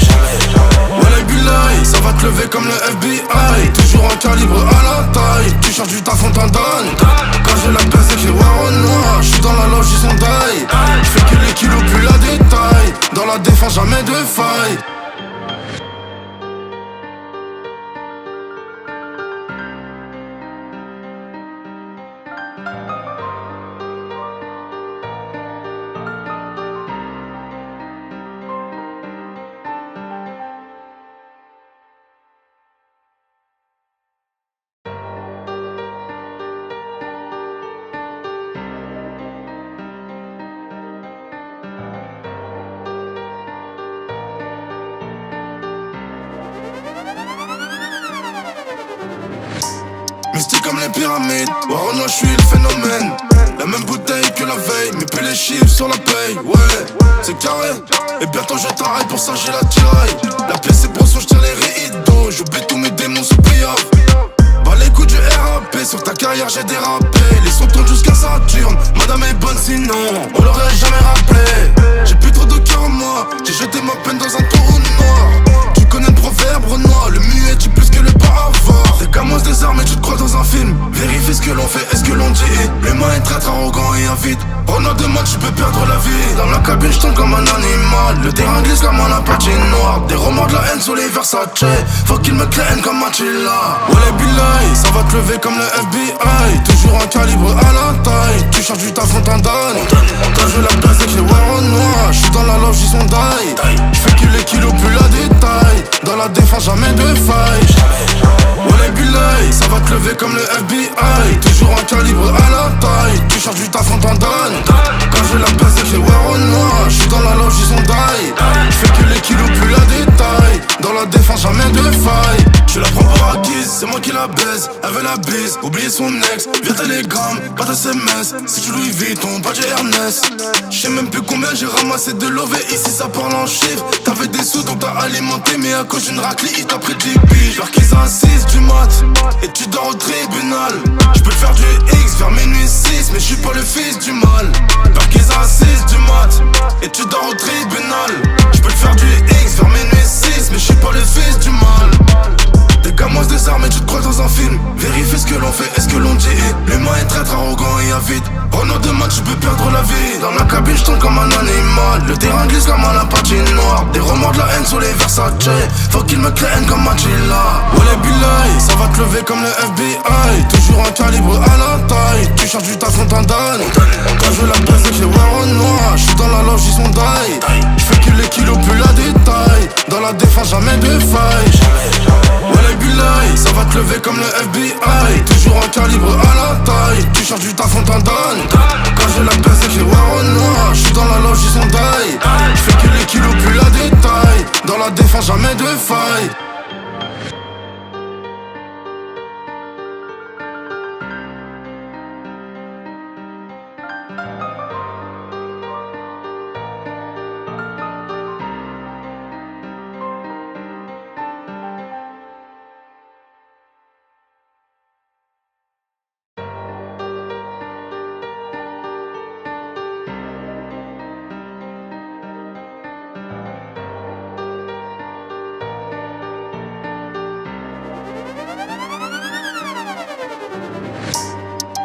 Wallah billahi, ça va te lever comme le FBI. Toujours un calibre à la taille. Tu cherches du taf, on t'en donne. Quand je la baisse, j'ai voir au noir. J'suis dans la loge, ils sont die. J'fais que les kilos, plus la détail. Dans la défense, jamais de faille. Mystique comme les pyramides, Warona, je suis le phénomène. La même bouteille que la veille, mais plus les chiffres sur la paye. Ouais, c'est carré, et bientôt je t'arrête, pour ça j'ai la tiraille. La pièce c'est brosson, je tire les rideaux. J'oublie tous mes démons sous payable. Bah les coups du RAP, sur ta carrière j'ai dérapé. Les sons tournent jusqu'à Saturne, madame est bonne sinon on l'aurait jamais rappelé. J'ai plus trop de cœur en moi, j'ai jeté ma peine dans un trou noir. Tu connais le proverbe Renoir, le muet tue plus que le bavard. Des gamins des armes et tu te crois vite. Pendant 2 matchs, tu peux perdre la vie. Dans la cabine, je tombe comme un animal. Le terrain glisse comme en la patinoire. Des romans de la haine sur les Versace. Faut qu'ils me craignent comme Machilla. Wallah billahi, ça va te lever comme le FBI. Toujours un calibre à la taille. Tu cherches du taf, on t'en donne. Quand je la place avec les warons noirs. J'suis dans la loge, ils sont die. J'fais que les kilos, plus la détail. Dans la défense, jamais de faille. Wallah billahi, ça va te lever comme le FBI. Toujours un calibre à la taille. Tu cherches du taf, on t'en donne. Quand je la place avec les warons noirs. J'suis dans la loge, ils sont die. J'fais que les kilos, plus la détail. Dans la défense, jamais de faille. Je la prends pour acquise, c'est moi qui la baise. Elle veut la bise, oublier son ex. Via télégramme, pas de SMS. Si tu Louis Vuitton, pas de Ernest. J'sais même plus combien j'ai ramassé de love. Et ici ça parle en chiffres. T'avais des sous donc t'as alimenté. Mais à cause d'une raclée, il t'a pris 10 piges. Vers qu'ils assistent du mat. Et tu dors au tribunal. J'peux te faire du X vers minuit 6. Mais j'suis pas le fils du mal. Vers qu'ils assistent du mat. Et tu dors au tribunal. J'peux te faire du X vers minuit 6. Mais j'suis pas le fils du mal. Des gamins désarmés, tu te crois dans un film. Vérifie ce que l'on fait et ce que l'on dit. L'humain est très arrogant et avide. Pendant 2 matchs, tu peux perdre la vie. Dans la cabine, je tombe comme un animal. Le terrain glisse comme un la patinoire. Des romans de la haine sur les Versace. Faut qu'ils me craignent comme Machilla. Wallah billahi, ça va te lever comme le FBI. Toujours un calibre à la taille. Tu cherches du taf, on t'en donne. Quand je la place avec les warons noirs. J'suis dans la loge, ils sont die. J'fais que les kilos, plus la détail. Dans la défense, jamais de faille. Wallah billahi, ça va te lever comme le FBI. Toujours un calibre à la taille. Tu cherches du taf, on t'en donne. Quand je la place avec les warons noirs. J'suis dans la loge, ils sont die. J'fais que les kilos, plus la détail. Dans la défense, jamais de faille.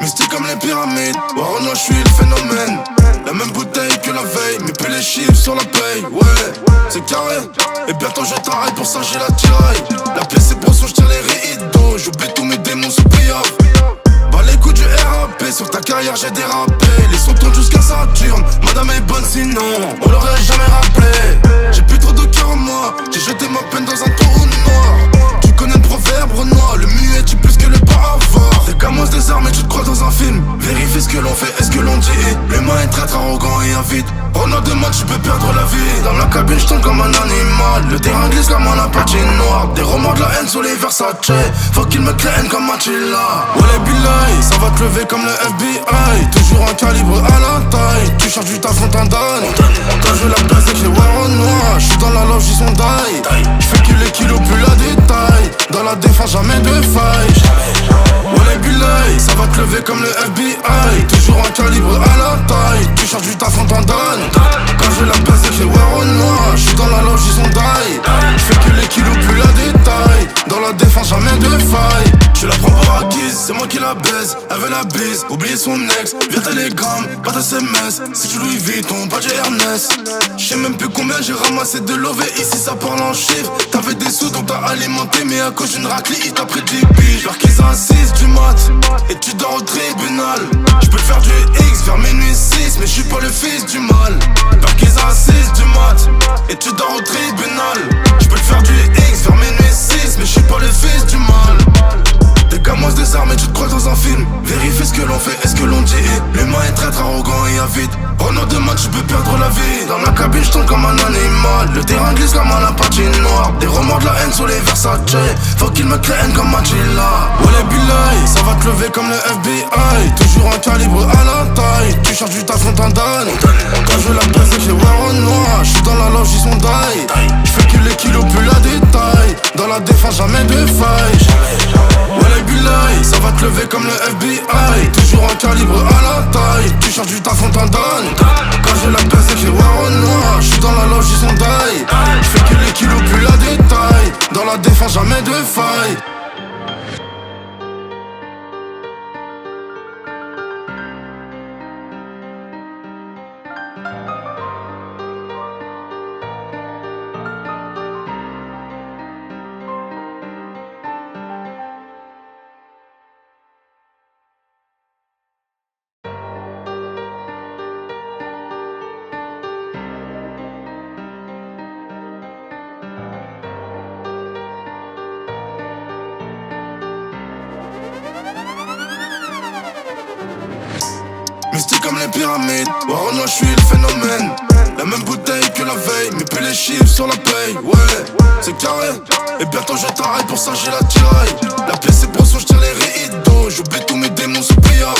Mystique comme les pyramides, Warona, je suis le phénomène. La même bouteille que la veille, mais plus les chiffres sur la paye. Ouais, c'est carré, et bientôt je t'arrête, pour ça j'ai la tiraille. La pièce est brossons, je tire les rideaux. J'oublie tous mes démons sous payables. Bah les coups du RAP, sur ta carrière j'ai dérapé. Les sons tournent jusqu'à Saturne, madame est bonne sinon on l'aurait jamais rappelé. J'ai plus trop de cœur en moi, j'ai jeté ma peine dans un trou noir. Tu connais le proverbe Renoir, le muet tue plus que le bavard. Des gamins désarmés, tu te crois dans un film. Vérifie ce que l'on fait et ce que l'on dit. L'humain est très arrogant et avide. Pendant 2 matchs, tu peux perdre la vie. Dans la cabine, je tombe comme un animal. Le terrain glisse comme en la patinoire. Des romans de la haine sur les Versace. Faut qu'ils me craignent comme Machilla. Wallah billahi, ça va te lever comme le FBI. Toujours un calibre à la taille. Tu cherches du taf, on t'en donne. Quand je la place avec les warons noirs. J'suis dans la loge, ils sont die. J'fais que les kilos, plus la détail. Dans la défense, jamais de faille. Wallah billahi, ça va te lever comme le FBI. Toujours un calibre à la taille. Tu cherches du taf, on t'en donne. Quand je la place avec les warons noirs. J'suis dans la loge, ils sont die. J'fais que les kilos, plus la détail. Dans la défense, jamais de faille. Je la prends pour acquise, c'est moi qui la baise. Elle veut la bise, oublier son ex. Via télégramme, pas de SMS. Si tu Louis Vuitton, pas de Ernest. J'sais même plus combien j'ai ramassé de love. Et ici ça parle en chiffres. T'avais des sous donc t'as alimenté. Mais à cause d'une raclée, il t'a pris 10 piges. Vers qu'ils assistent du mat. Et tu dors au tribunal. J'peux te faire du X vers minuit 6. Mais j'suis pas le fils du mal. Vers qu'ils assistent du mat. Et tu dors au tribunal. J'peux te faire du X vers minuit 6. Mais j'suis pas le fils du mal. Des gamins désarmés, tu te crois dans un film. Vérifie ce que l'on fait et ce que l'on dit. L'humain est très arrogant et avide. Pendant 2 matchs, tu peux perdre la vie. Dans la cabine, je tombe comme un animal. Le terrain glisse comme un la patinoire. Des romans de la haine sur les Versace. Faut qu'ils me craignent comme Machilla. Wallah billahi, ça va te lever comme le FBI. Toujours un calibre à la taille. Tu cherches du taf, on t'en donne. Quand je la place avec les warons noirs. J'suis dans la loge, ils sont die. J'fais que les kilos, plus la détail. Dans la défense, jamais de faille. Wallah billahi, ça va te lever comme le FBI. Toujours un calibre à la taille. Tu cherches du taf, on t'en donne. Quand je la place avec les warons noirs. J'suis dans la loge, ils sont die. J'fais que les kilos, plus la détail. Dans la défense, jamais de faille. comme les pyramides. Ouais, moi je suis le phénomène. La même bouteille que la veille, mais plus les chiffres sur la paye. Ouais, c'est carré. Et bientôt je travaille, pour ça j'ai la tiraille. La pièce est brosson, j'tire les rideaux. J'oublie tous mes démons sous payable.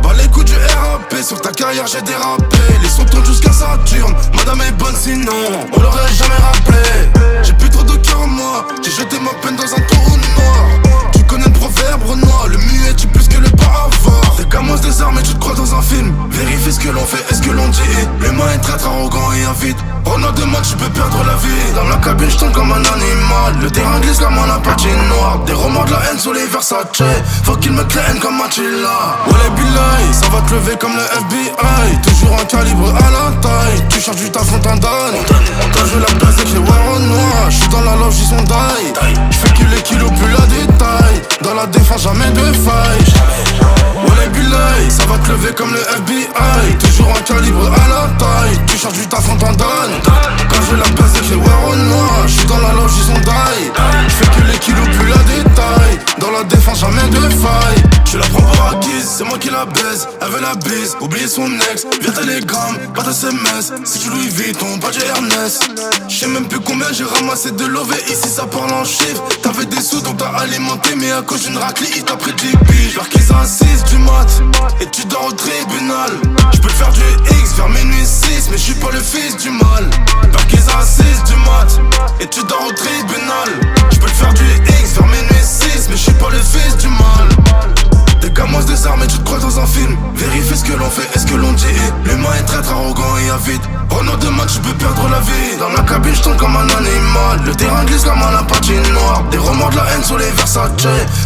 Bah les coups du RAP, sur ta carrière j'ai dérapé. Les sons tournent jusqu'à Saturne. Madame est bonne sinon, on l'aurait jamais rappelé. J'ai plus trop de cœur en moi, j'ai jeté ma peine dans un trou noir. Tu connais le proverbe Renoir, le muet tue plus que le bavard. T'es gamos désarmé, tu te crois dans un film. Vérifie ce que l'on fait, est-ce que l'on dit. L'humain est très arrogant et avide. Renoir de match, tu peux perdre la vie. Dans la cabine, je tombe comme un animal. Le terrain glisse comme un patinoire. Des romans de la haine sur les Versace. Faut qu'ils me craignent comme Attila. Wallah billahi, ça va te lever comme le FBI. Toujours un calibre à la taille. Tu cherches du taf, on t'en donne. Quand je la place avec les warons noirs. J'suis dans la loge, ils sont die. J'fais que les kilos, plus la détail. Dans la défense, jamais de faille. Wallah billahi, ça va te lever comme le FBI. Toujours un calibre à la taille. Tu cherches du taf, on t'en donne. Quand je la place avec les warons noirs. J'suis dans la loge, ils sont die. J'fais que les kilos, plus la détail. Dans la défense, jamais de faille. Je la prends pour acquise, c'est moi qui la baise. Elle veut la bise, oublier son ex. Via télégramme, pas de SMS. Si tu Louis Vuitton, pas de Ernest. J'sais même plus combien j'ai ramassé de l'OV. Ici ça parle en chiffres. T'avais des sous donc t'as alimenté. Mais à cause d'une raclée, il t'a pris 10 piges. J'marquise à 6 du mat. Et tu dors au tribunal. J'peux te faire du X vers minuit 6. Mais j'suis pas le fils du mal. J'marquise à 6 du mat. Et tu dors au tribunal. J'peux te faire du X vers minuit 6. Mais j'suis pas le fils du mal. Des gamos désarmés, tu te crois dans un film. Vérifie ce que l'on fait, est-ce que l'on dit. L'humain est très arrogant et avide. Renaud de match, tu peux perdre la vie. Dans la cabine, je tombe comme un animal. Le terrain glisse comme un patinoire. Des romans de la haine sur les Versace.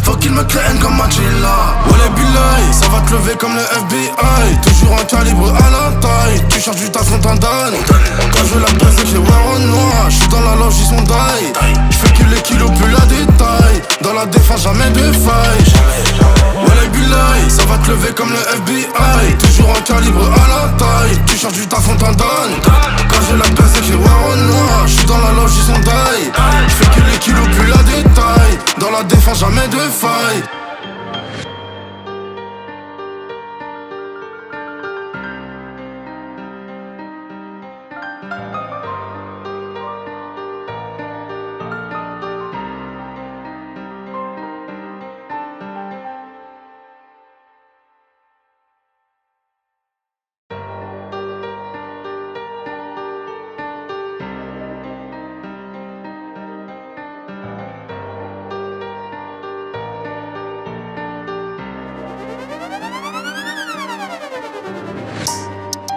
Faut qu'ils me craignent comme Attila. Wallah billahi, ça va te lever comme le FBI. Toujours un calibre à la taille. Tu cherches du taf, on t'en donne. Quand je la place avec les warons noirs. J'suis dans la loge, ils sont die. J'fais que les kilos, plus la détail. Dans la défense, jamais de faille. Wallah billahi, ça va te lever comme le FBI. Toujours un calibre à la taille. Tu cherches du taf, on t'en donne. Quand je la place avec les warons noirs. J'suis dans la loge, ils sont die. J'fais que les kilos, plus la détail. Dans la défense, jamais de faille.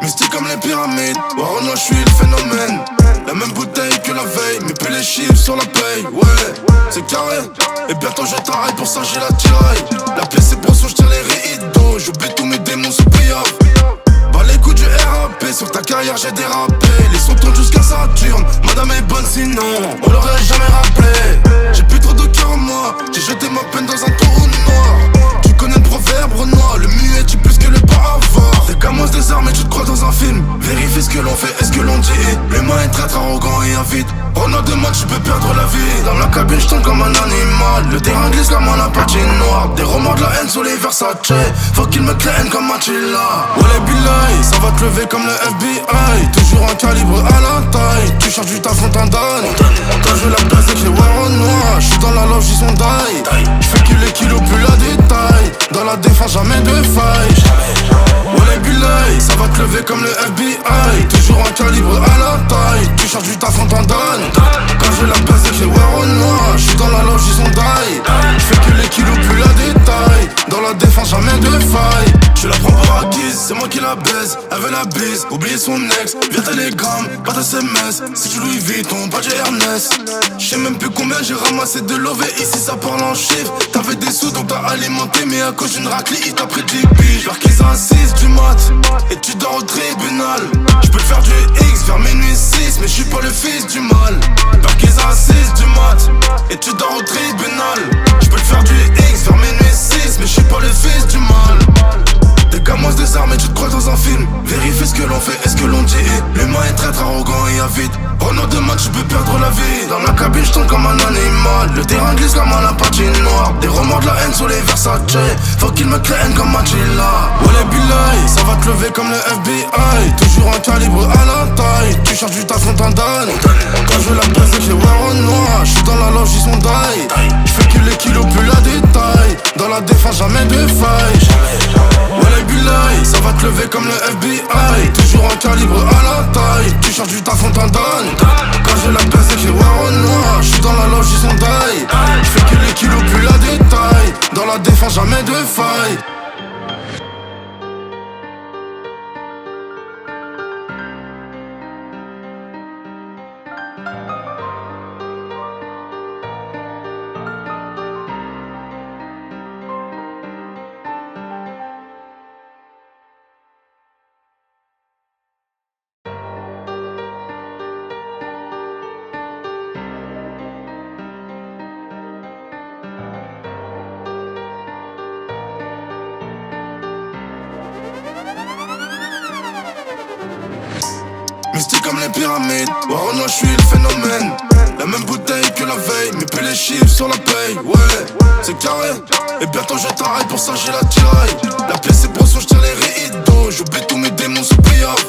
Mystique comme les pyramides, ouais, moi je suis le phénomène. La même bouteille que la veille, mais plus les chiffres sur la paye. Ouais, c'est carré. Et bientôt je travaille, pour ça j'ai la tiraille. La pièce est brosson, j'tire les rideaux. J'oublie tous mes démons sous payable. Bah les coups du RAP, sur ta carrière j'ai dérapé. Les sons tournent jusqu'à Saturne. Madame est bonne sinon, on l'aurait jamais rappelé. J'ai plus trop de cœur en moi, j'ai jeté ma peine dans un trou noir. Tu connais le proverbe Renoir, le muet tue plus que le bavard. Des gamos désarmés, tu te crois dans un film. Vérifie ce que l'on fait, est-ce que l'on dit. L'humain est très arrogant et avide. Renaud de match, tu peux perdre la vie. Dans la cabine, je tombe comme un animal. Le terrain glisse comme un patinoire. Des romans de la haine sur les Versace. Faut qu'ils me craignent comme Attila. Wallah billahi, ça va te lever comme le FBI. Toujours un calibre à la taille. Tu cherches du taf, on t'en donne. Quand je la place avec les warons noirs. J'suis dans la loge, ils sont die. J'fais que les kilos, plus la détail. Dans la défense, jamais de faille. Wallah billahi, ça va te lever comme le FBI. Toujours un calibre à la taille. Tu cherches du taf, on t'en donne. Quand je la place avec les warons noirs. J'suis dans la loge, ils sont die. J'fais que les kilos, plus la détail. Dans la défense, jamais de faille. Je la prends pour acquise, c'est moi qui la baise. Elle veut la bise, oublier son ex. Via télégramme, pas de SMS. Si tu Louis Vuitton, pas de Ernest. J'sais même plus combien j'ai ramassé de l'OV. Ici ça parle en chiffres. T'avais des sous donc t'as alimenté. Mais à cause d'une raclée, il t'a pris 10 piges. J'marquise à 6 du mat. Et tu dors au tribunal. J'peux te faire du X vers minuit 6. Mais j'suis pas le fils du mal. J'marquise à 6 du mat. Et tu dors au tribunal. J'peux te faire du X vers minuit 6. Mais j'suis pas le fils du mal. Des gamins des armes et tu te crois dans un film. Vérifie ce que l'on fait et ce que l'on dit. L'humain est très arrogant et avide. Pendant 2 matchs tu peux perdre la vie. Dans la cabine je tombe comme un animal. Le terrain glisse comme à la patinoire. Des remords de la haine sur les Versace. Faut qu'ils me créent comme Machilla. Wallah billahi, ça va te lever comme le FBI. Toujours un calibre à la taille. Tu cherches du taf on t'en donne. Quand je veux la baisse avec les wear en noir. J'suis dans la loge ils sont die. J'fais que les kilos plus la détail. Dans la défense jamais de faille. Wallah billahi, ça va te lever comme le FBI. Toujours un calibre à la taille. Tu cherches du taf on t'en donne. Quand je la baisse avec les wear en noir. J'suis dans la loge ils sont die. J'fais que les kilos plus la détail. Dans la défense jamais de faille. Mystique comme les pyramides, Warren, je suis le phénomène. La même bouteille que la veille, mais plus les chiffres sur la paye. Ouais, c'est carré, et bientôt je t'arrête, pour ça j'ai la tiraille. La pièce est brosson, je tire les rideaux. J'oublie tous mes démons sous payable.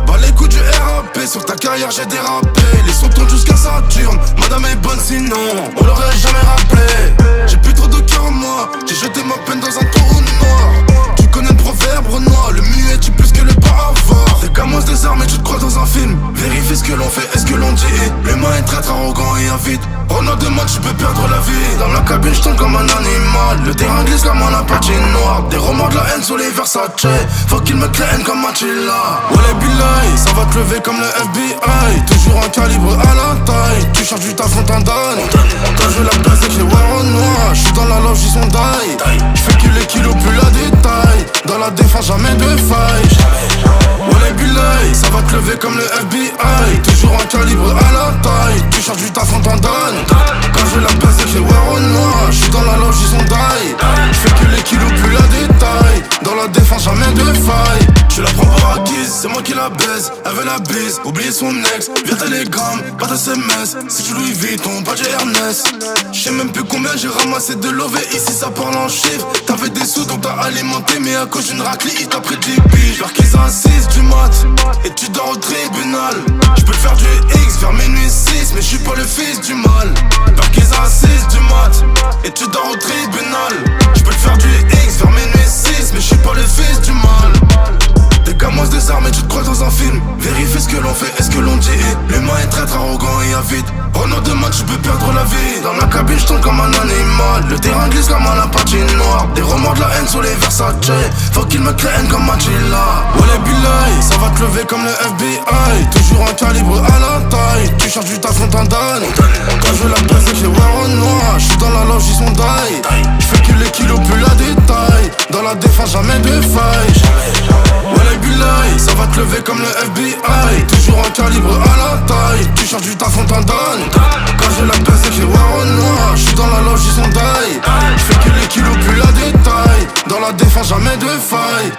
Bah les coups du RAP, sur ta carrière j'ai dérapé. Les sons tournent jusqu'à Saturne, madame est bonne sinon on l'aurait jamais rappelé. J'ai plus trop de cœur en moi, j'ai jeté ma peine dans un trou noir. Tu connais le proverbe Renoir, le muet tue plus que le bavard. Des gamins des armes et tu te crois dans un film. Vérifie ce que l'on fait et ce que l'on dit. L'humain est très arrogant et avide. Pendant 2 matchs tu peux perdre la vie. Dans la cabine je tombe comme un animal. Le terrain glisse comme à la patinoire. Des remords de la haine sur les Versace. Faut qu'ils me créent comme Machilla. Wallah billahi, ça va te lever comme le FBI. Toujours un calibre à la taille. Tu cherches du taf on t'en donne. Quand je la baisse avec les wear en noir. J'suis dans la loge ils sont die. J'fais que les kilos plus la détail. Dans la défense jamais de faille. Wallah billahi, ça va te lever comme le FBI. Toujours un calibre à la taille. Tu cherches du taf on t'en donne. Quand je la baisse avec les wear en noir. J'suis dans la loge ils sont die. J'fais que les kilos plus la détail. Dans la défense jamais de faille. Je la prends pour acquise, c'est moi qui la baise. Elle veut la bise, oublier son ex. Via télégramme, pas de SMS. Si tu Louis Vuitton, pas de Ernest. J'sais même plus combien j'ai ramassé de l'OV. Ici ça parle en chiffres. T'avais des sous donc t'as alimenté. Mais à cause d'une raclée il t'a pris 10 piges. Vers qu'ils ont 6 du mat et tu dors au tribunal. J'peux te faire du X vers minuit 6. Mais j'suis pas le fils du mal. Vers qu'ils ont 6 du mat et tu dors au tribunal. J'peux te faire du X vers minuit 6. Mais j'suis pas le fils du mal. Des gamins des armes et tu te crois dans un film. Vérifie ce que l'on fait et ce que l'on dit. L'humain est très arrogant et avide. Pendant 2 matchs tu peux perdre la vie. Dans la cabine je tombe comme un animal. Le terrain glisse comme à la patinoire. Des remords de la haine sur les Versace. Faut qu'ils me créent comme Machilla. Wallah billahi, ça va te lever comme le FBI. Toujours un calibre à la taille. Tu cherches du taf on t'en donne. Quand je la baisse avec les wear en noir. J'suis dans la loge ils sont die. J'fais que les kilos plus la détail. Dans la défense jamais de faille. Wallah billahi, ça va te lever comme le FBI. Toujours un calibre à la taille. Tu cherches du taf on t'en donne. Quand je la baisse avec les wear en noir. J'suis dans la loge ils sont die. J'fais que les kilos plus la détail. Dans la défense jamais de faille.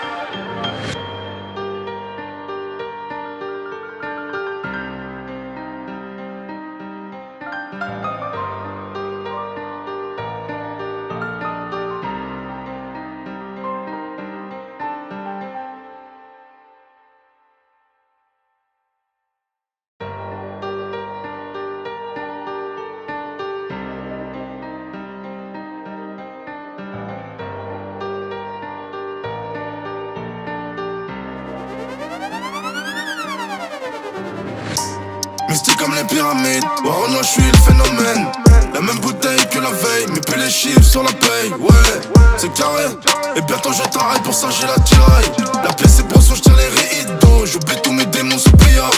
Mystique comme les pyramides, Warren, je suis le phénomène. La même bouteille que la veille, mais plus les chiffres sur la paye. Ouais, c'est carré, et bientôt je t'arrête, pour ça j'ai la tiraille. La pièce est brosson, je tire les rideaux. J'oublie tous mes démons sous payable.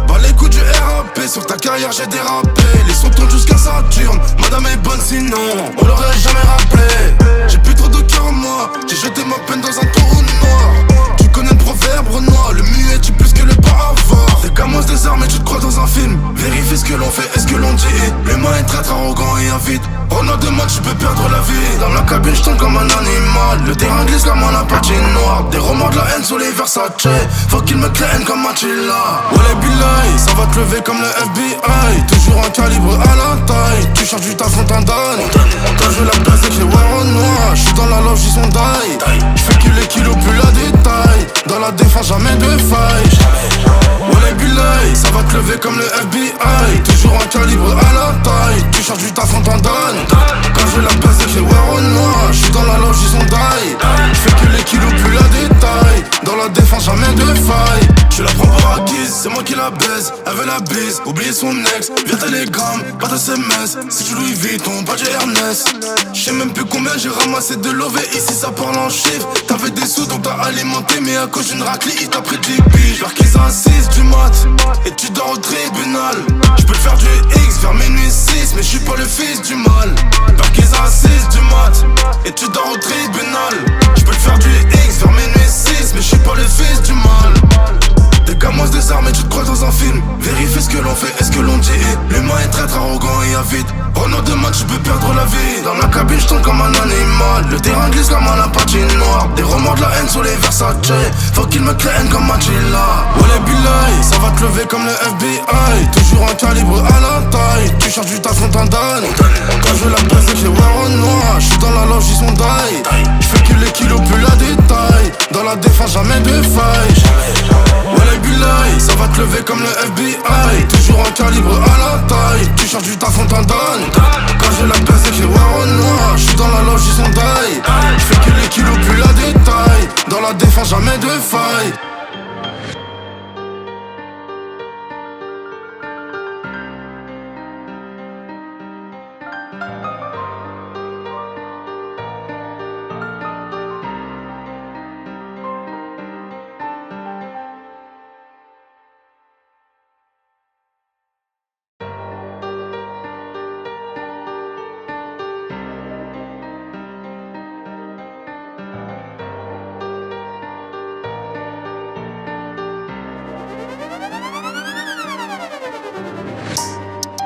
Bah les coups du RAP, sur ta carrière j'ai dérapé. Les sons tournent jusqu'à Saturne, madame est bonne sinon on l'aurait jamais rappelé. J'ai plus trop de cœur en moi, j'ai jeté ma peine dans un trou noir. Tu connais le proverbe Renoir, le muet tue plus que le bavard. Des gamins des armes et tu te crois dans un film. Vérifie ce que l'on fait et ce que l'on dit. L'humain est très arrogant et avide. On Pendant 2 matchs, je peux perdre la vie. Dans la cabine, je tombe comme un animal. Le terrain glisse comme à la patinoire. Des romans de la haine sur les Versace. Faut qu'ils me craignent comme Machilla. Wallah billahi, ça va te lever comme le FBI. Toujours un calibre à la taille. Tu cherches du taf, on t'en donne. Quand je la place avec les warons noirs. J'suis dans la loge, ils sont die. J'fais que les kilos, plus la détail. Dans la défense, jamais de faille. Wallah billahi, ça va te lever comme le FBI. Toujours un calibre à la taille. Tu cherches du taf, on t'en donne. Quand je la place avec les warons noirs. J'suis dans la loge, ils sont die. J'fais que les kilos, plus la détail. Dans la défense, jamais de faille. Je la prends pour acquise, c'est moi qui la baise. Elle veut la bise, oublier son ex. Via télégramme, pas de SMS. Si tu Louis Vuitton, pas de Ernest. J'sais même plus combien j'ai ramassé de l'OV. Ici ça parle en chiffres. T'avais des sous donc t'as alimenté. Mais à cause d'une raclée, il t'a pris 10 piges. Vers qu'ils assistent du mat. Et tu dors au tribunal. J'peux te faire du X vers minuit 6. Mais j'suis pas le fils du mal. Vers qu'ils assistent du mat. Et tu dors au tribunal. J'peux te faire du X vers minuit 6. Mais j'suis pas le fils du mal. Des gamins désarmés, tu te crois dans un film. Vérifie ce que l'on fait et ce que l'on dit. L'humain est très arrogant et avide. Pendant 2 matchs, je peux perdre la vie. Dans la cabine, je tombe comme un animal. Le terrain glisse comme à la patinoire. Des romans de la haine sur les Versace. Faut qu'ils me craignent comme Machilla. Wallah billahi, ça va te lever comme le FBI. Toujours un calibre à la taille. Tu cherches du taf, on t'en donne. Quand je la place avec les warons noirs. J'suis dans la loge, ils sont die. J'fais que les kilos, plus la détail. Dans la défense, jamais de faille. Wallah billahi, ça va te lever comme le FBI. Toujours un calibre à la taille. Tu cherches du taf, on t'en donne. Quand je la place avec les warons noirs. J'suis dans la loge, ils sont die. J'fais que les kilos, plus la détail. Dans la défense, jamais de faille.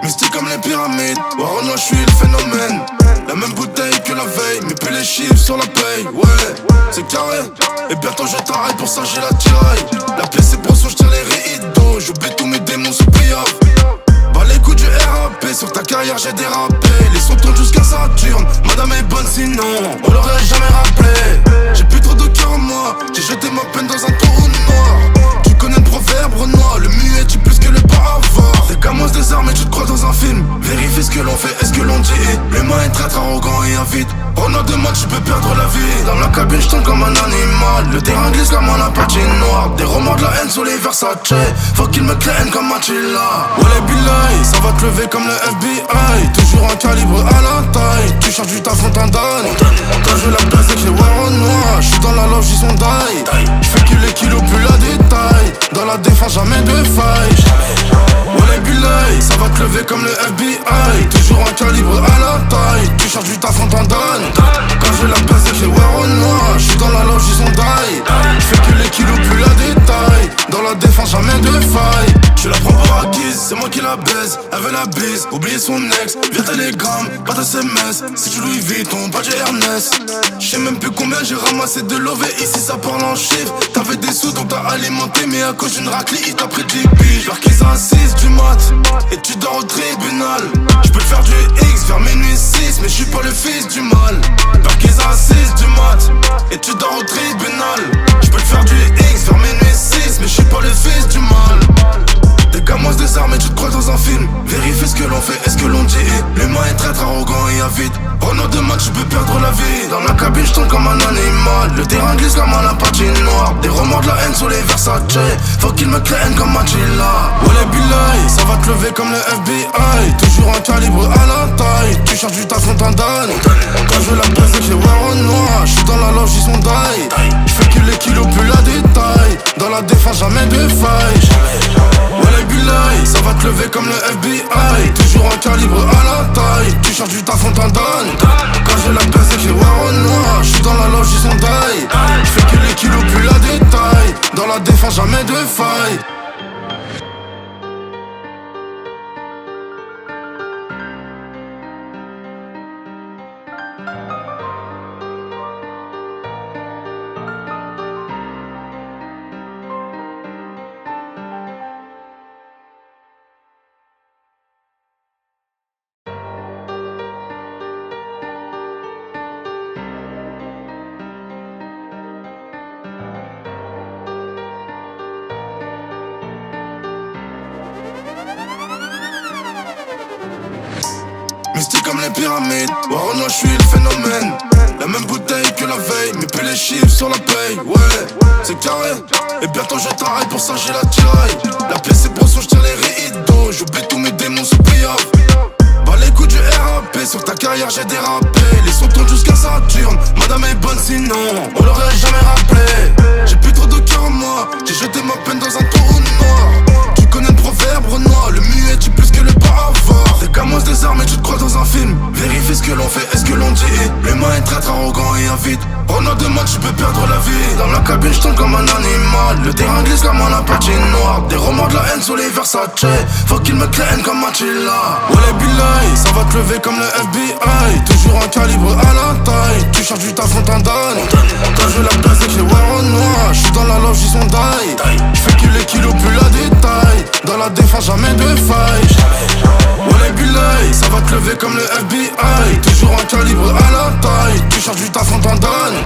Mystique comme les pyramides, Warona, je suis le phénomène. La même bouteille que la veille, mais plus les chiffres sur la paye. Ouais, c'est carré, et bientôt je t'arrête, pour ça j'ai la tiraille. La pièce est brosse, je tire les rideaux. J'oublie tous mes démons sous prière. Bah les coups du RAP, sur ta carrière j'ai dérapé. Les sons tournent jusqu'à Saturne, madame est bonne sinon on l'aurait jamais rappelé. J'ai plus trop de cœur en moi, j'ai jeté ma peine dans un trou noir. Tu connais le proverbe Renoir, le muet tue plus que le bavard. Des gamins désarmés, tu te crois dans un film. Vérifie ce que l'on fait et ce que l'on dit. L'humain est très arrogant et avide. Pendant 2 matchs, je peux perdre la vie. Dans la cabine, je tombe comme un animal. Le terrain glisse comme à la patinoire. Des romans de la haine sur les Versace. Faut qu'ils me craignent comme Machilla. Wallah billahi, ça va te lever comme le FBI. Toujours un calibre à la taille. Tu cherches du taf, on t'en donne. Quand je la place avec les warons noirs. J'suis dans la loge, ils sont die. J'fais que les kilos, plus la détail. Dans la défense, jamais de faille. Wallah billahi, ça va te lever comme le FBI. Toujours un calibre à la taille. Tu cherches du taf, on t'en donne. Quand je la place avec les warons noirs. J'suis dans la loge, ils sont die. J'fais que les kilos, plus la détail. Dans la défense, jamais de faille. Je la prends pour acquise, c'est moi qui la baise. Elle veut la bise, oublier son ex. Via télégramme, pas de SMS. Si tu Louis Vuitton, pas de Ernest. J'sais même plus combien j'ai ramassé de l'OV. Ici ça parle en chiffres. T'avais des sous donc t'as alimenté. Mais à cause d'une raclée, il t'a pris 10 piges. Vers qu'ils assistent du mat. Et tu dors au tribunal. J'peux te faire du X vers minuit 6. Mais j'suis pas le fils du mal. Vers qu'ils assistent du mat. Et tu dors au tribunal. J'peux te faire du X vers minuit 6. Mais j'suis pas le fils du mal. Des gamins désarmés, tu te crois dans un film. Vérifie ce que l'on fait et ce que l'on dit. L'humain est très arrogant et avide. Pendant 2 matchs, je peux perdre la vie. Dans la cabine, je tombe comme un animal. Le terrain glisse comme à la patinoire. Des romans de la haine sur les Versace. Faut qu'ils me craignent comme Machilla. Wallah billahi, ça va te lever comme le FBI. Toujours un calibre à la taille. Tu cherches du taf, on t'en donne. Quand je la place avec les warons noirs. J'suis dans la loge, ils sont die. J'fais que les kilos, plus la détail. Dans la défense, jamais de faille. Wallah billahi, ça va te lever comme le FBI. Toujours un calibre à la taille. Tu cherches du taf, on t'en donne. Quand je la place avec les warons noirs. J'suis dans la loge, ils sont die. J'fais que les kilos, plus la détail. Dans la défense, jamais de faille. Mystique comme les pyramides, Warren, je suis le phénomène. La même bouteille que la veille, mais plus les chiffres sur la paye. Ouais, c'est carré, et bientôt je travaille, pour ça j'ai la tiraille. La pièce est brosson, j'tire les rideaux, j'oublie tous mes démons sous payable. Bah les coups du RAP, sur ta carrière j'ai dérapé. Les sons tournent jusqu'à Saturne, madame est bonne sinon on l'aurait jamais rappelé. J'ai plus trop de cœur en moi, j'ai jeté ma peine dans un trou noir. Tu connais le proverbe Renoir, le muet tue plus que le bavard. Des gamins désarmés, tu te crois dans un film. Vérifie ce que l'on fait, est-ce que l'on dit. L'humain est très arrogant et avide. Pendant 2 matchs, tu peux perdre la vie. Dans la cabine, je tombe comme un animal. Le terrain glisse comme un patinoire. Des romans de la haine sur les Versace. Faut qu'ils me craignent comme Attila. Wallah billahi, ça va te lever comme le FBI. Toujours un calibre à la taille. Tu cherches du taf, on t'en donne. Quand je la place avec les Warren noirs. J'suis dans la loge, ils sont die. J'fais que les kilos, plus la détail. Dans la défense, jamais de faille. Wallah billahi, ça va te lever comme le FBI. Toujours un calibre à la taille. Tu cherches du taf, on t'en donne.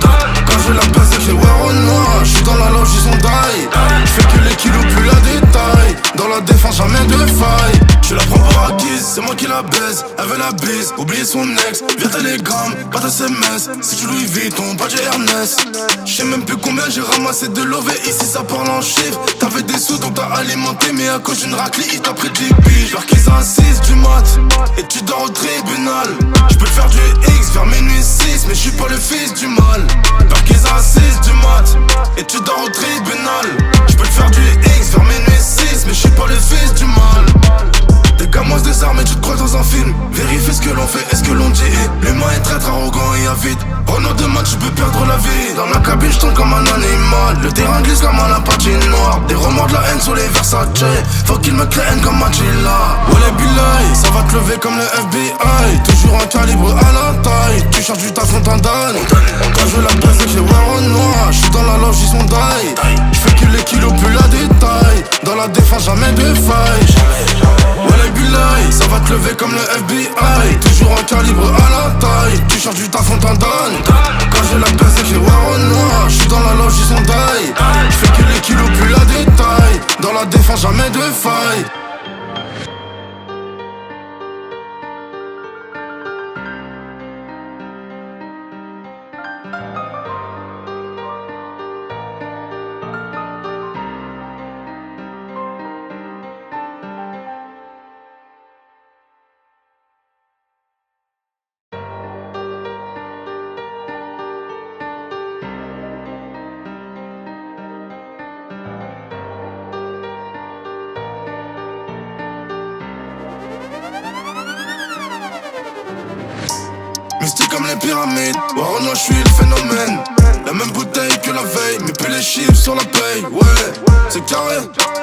Quand je la place avec les Warren noirs. J'suis dans la loge, ils sont die. J'fais que les kilos, plus la détail. Dans la défense, jamais de faille. Je la prends pour acquise, c'est moi qui la baise. Elle veut la bise, oublie son ex. Via télégramme, pas de SMS. Si tu Louis Vuitton, pas de Ernest. J'sais même plus combien j'ai ramassé de l'OV. Ici ça parle en chiffres. T'avais des sous donc t'as alimenté. Mais à cause d'une raclée, il t'a pris 10 piges. J'marquise à 6 du mat. Et tu dors au tribunal. J'peux te faire du X vers minuit 6. Mais j'suis pas le fils du mal. J'marquise à 6 du mat. Et tu dors au tribunal. J'peux te faire du X vers minuit 6. Mais j'suis pas le fils du mal. Des gamins désarmés, tu te crois dans un film. Vérifie ce que l'on fait, est-ce que l'on dit. L'humain est très arrogant et avide. Pendant 2 matchs, tu peux perdre la vie. Dans la cabine, je tombe comme un animal. Le terrain glisse comme un patinoire. Des romans de la haine sur les Versace. Faut qu'ils me craignent comme Attila. Wallah billahi, ça va te lever comme le FBI. Toujours un calibre à la taille. Tu cherches du taf, on t'en donne. Quand je la place avec les Warren noirs. J'suis dans la loge, ils sont die. J'fais que les kilos, plus la détail. Dans la défense, jamais de faille. Wallah billahi, ça va te lever comme le FBI. Toujours un calibre à la taille. Tu cherches du taf, on t'en donne. Quand je la place avec les Warren noirs. J'suis dans la loge, ils sont die. J'fais que les kilos, plus la détail. Dans la défense, jamais de faille. Mystique comme les pyramides, Warren, je suis le phénomène. La même bouteille que la veille, mais plus les chiffres sur la paye. Ouais, c'est carré,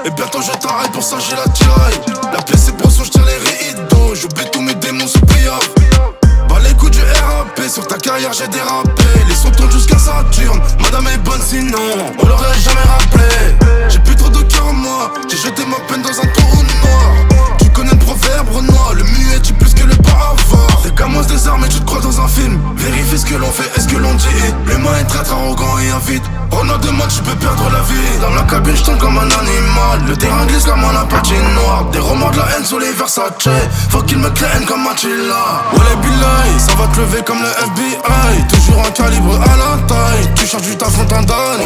et bientôt je travaille, pour ça j'ai la tiraille. La pièce est brosson, j'tire les rideaux, j'oublie tous mes démons sous payable. Bah les coups du RAP, sur ta carrière j'ai dérapé. Les sons tournent jusqu'à Saturne, madame est bonne sinon on l'aurait jamais rappelé. J'ai plus trop de cœur en moi, j'ai jeté ma peine dans un trou noir. Tu connais le proverbe Renoir, le muet tue plus que le bavard. Des gamins désarmés, tu te crois dans un film. Vérifie ce que l'on fait, est-ce que l'on dit. L'humain est très arrogant et avide. Pendant 2 matchs, tu peux perdre la vie. Dans la cabine, je tombe comme un animal. Le terrain glisse comme un patinoire. Des romans de la haine sur les Versace. Faut qu'ils me craignent comme Attila. Wallah billahi, ça va te lever comme le FBI. Toujours un calibre à la taille. Tu cherches du taf, on t'en donne.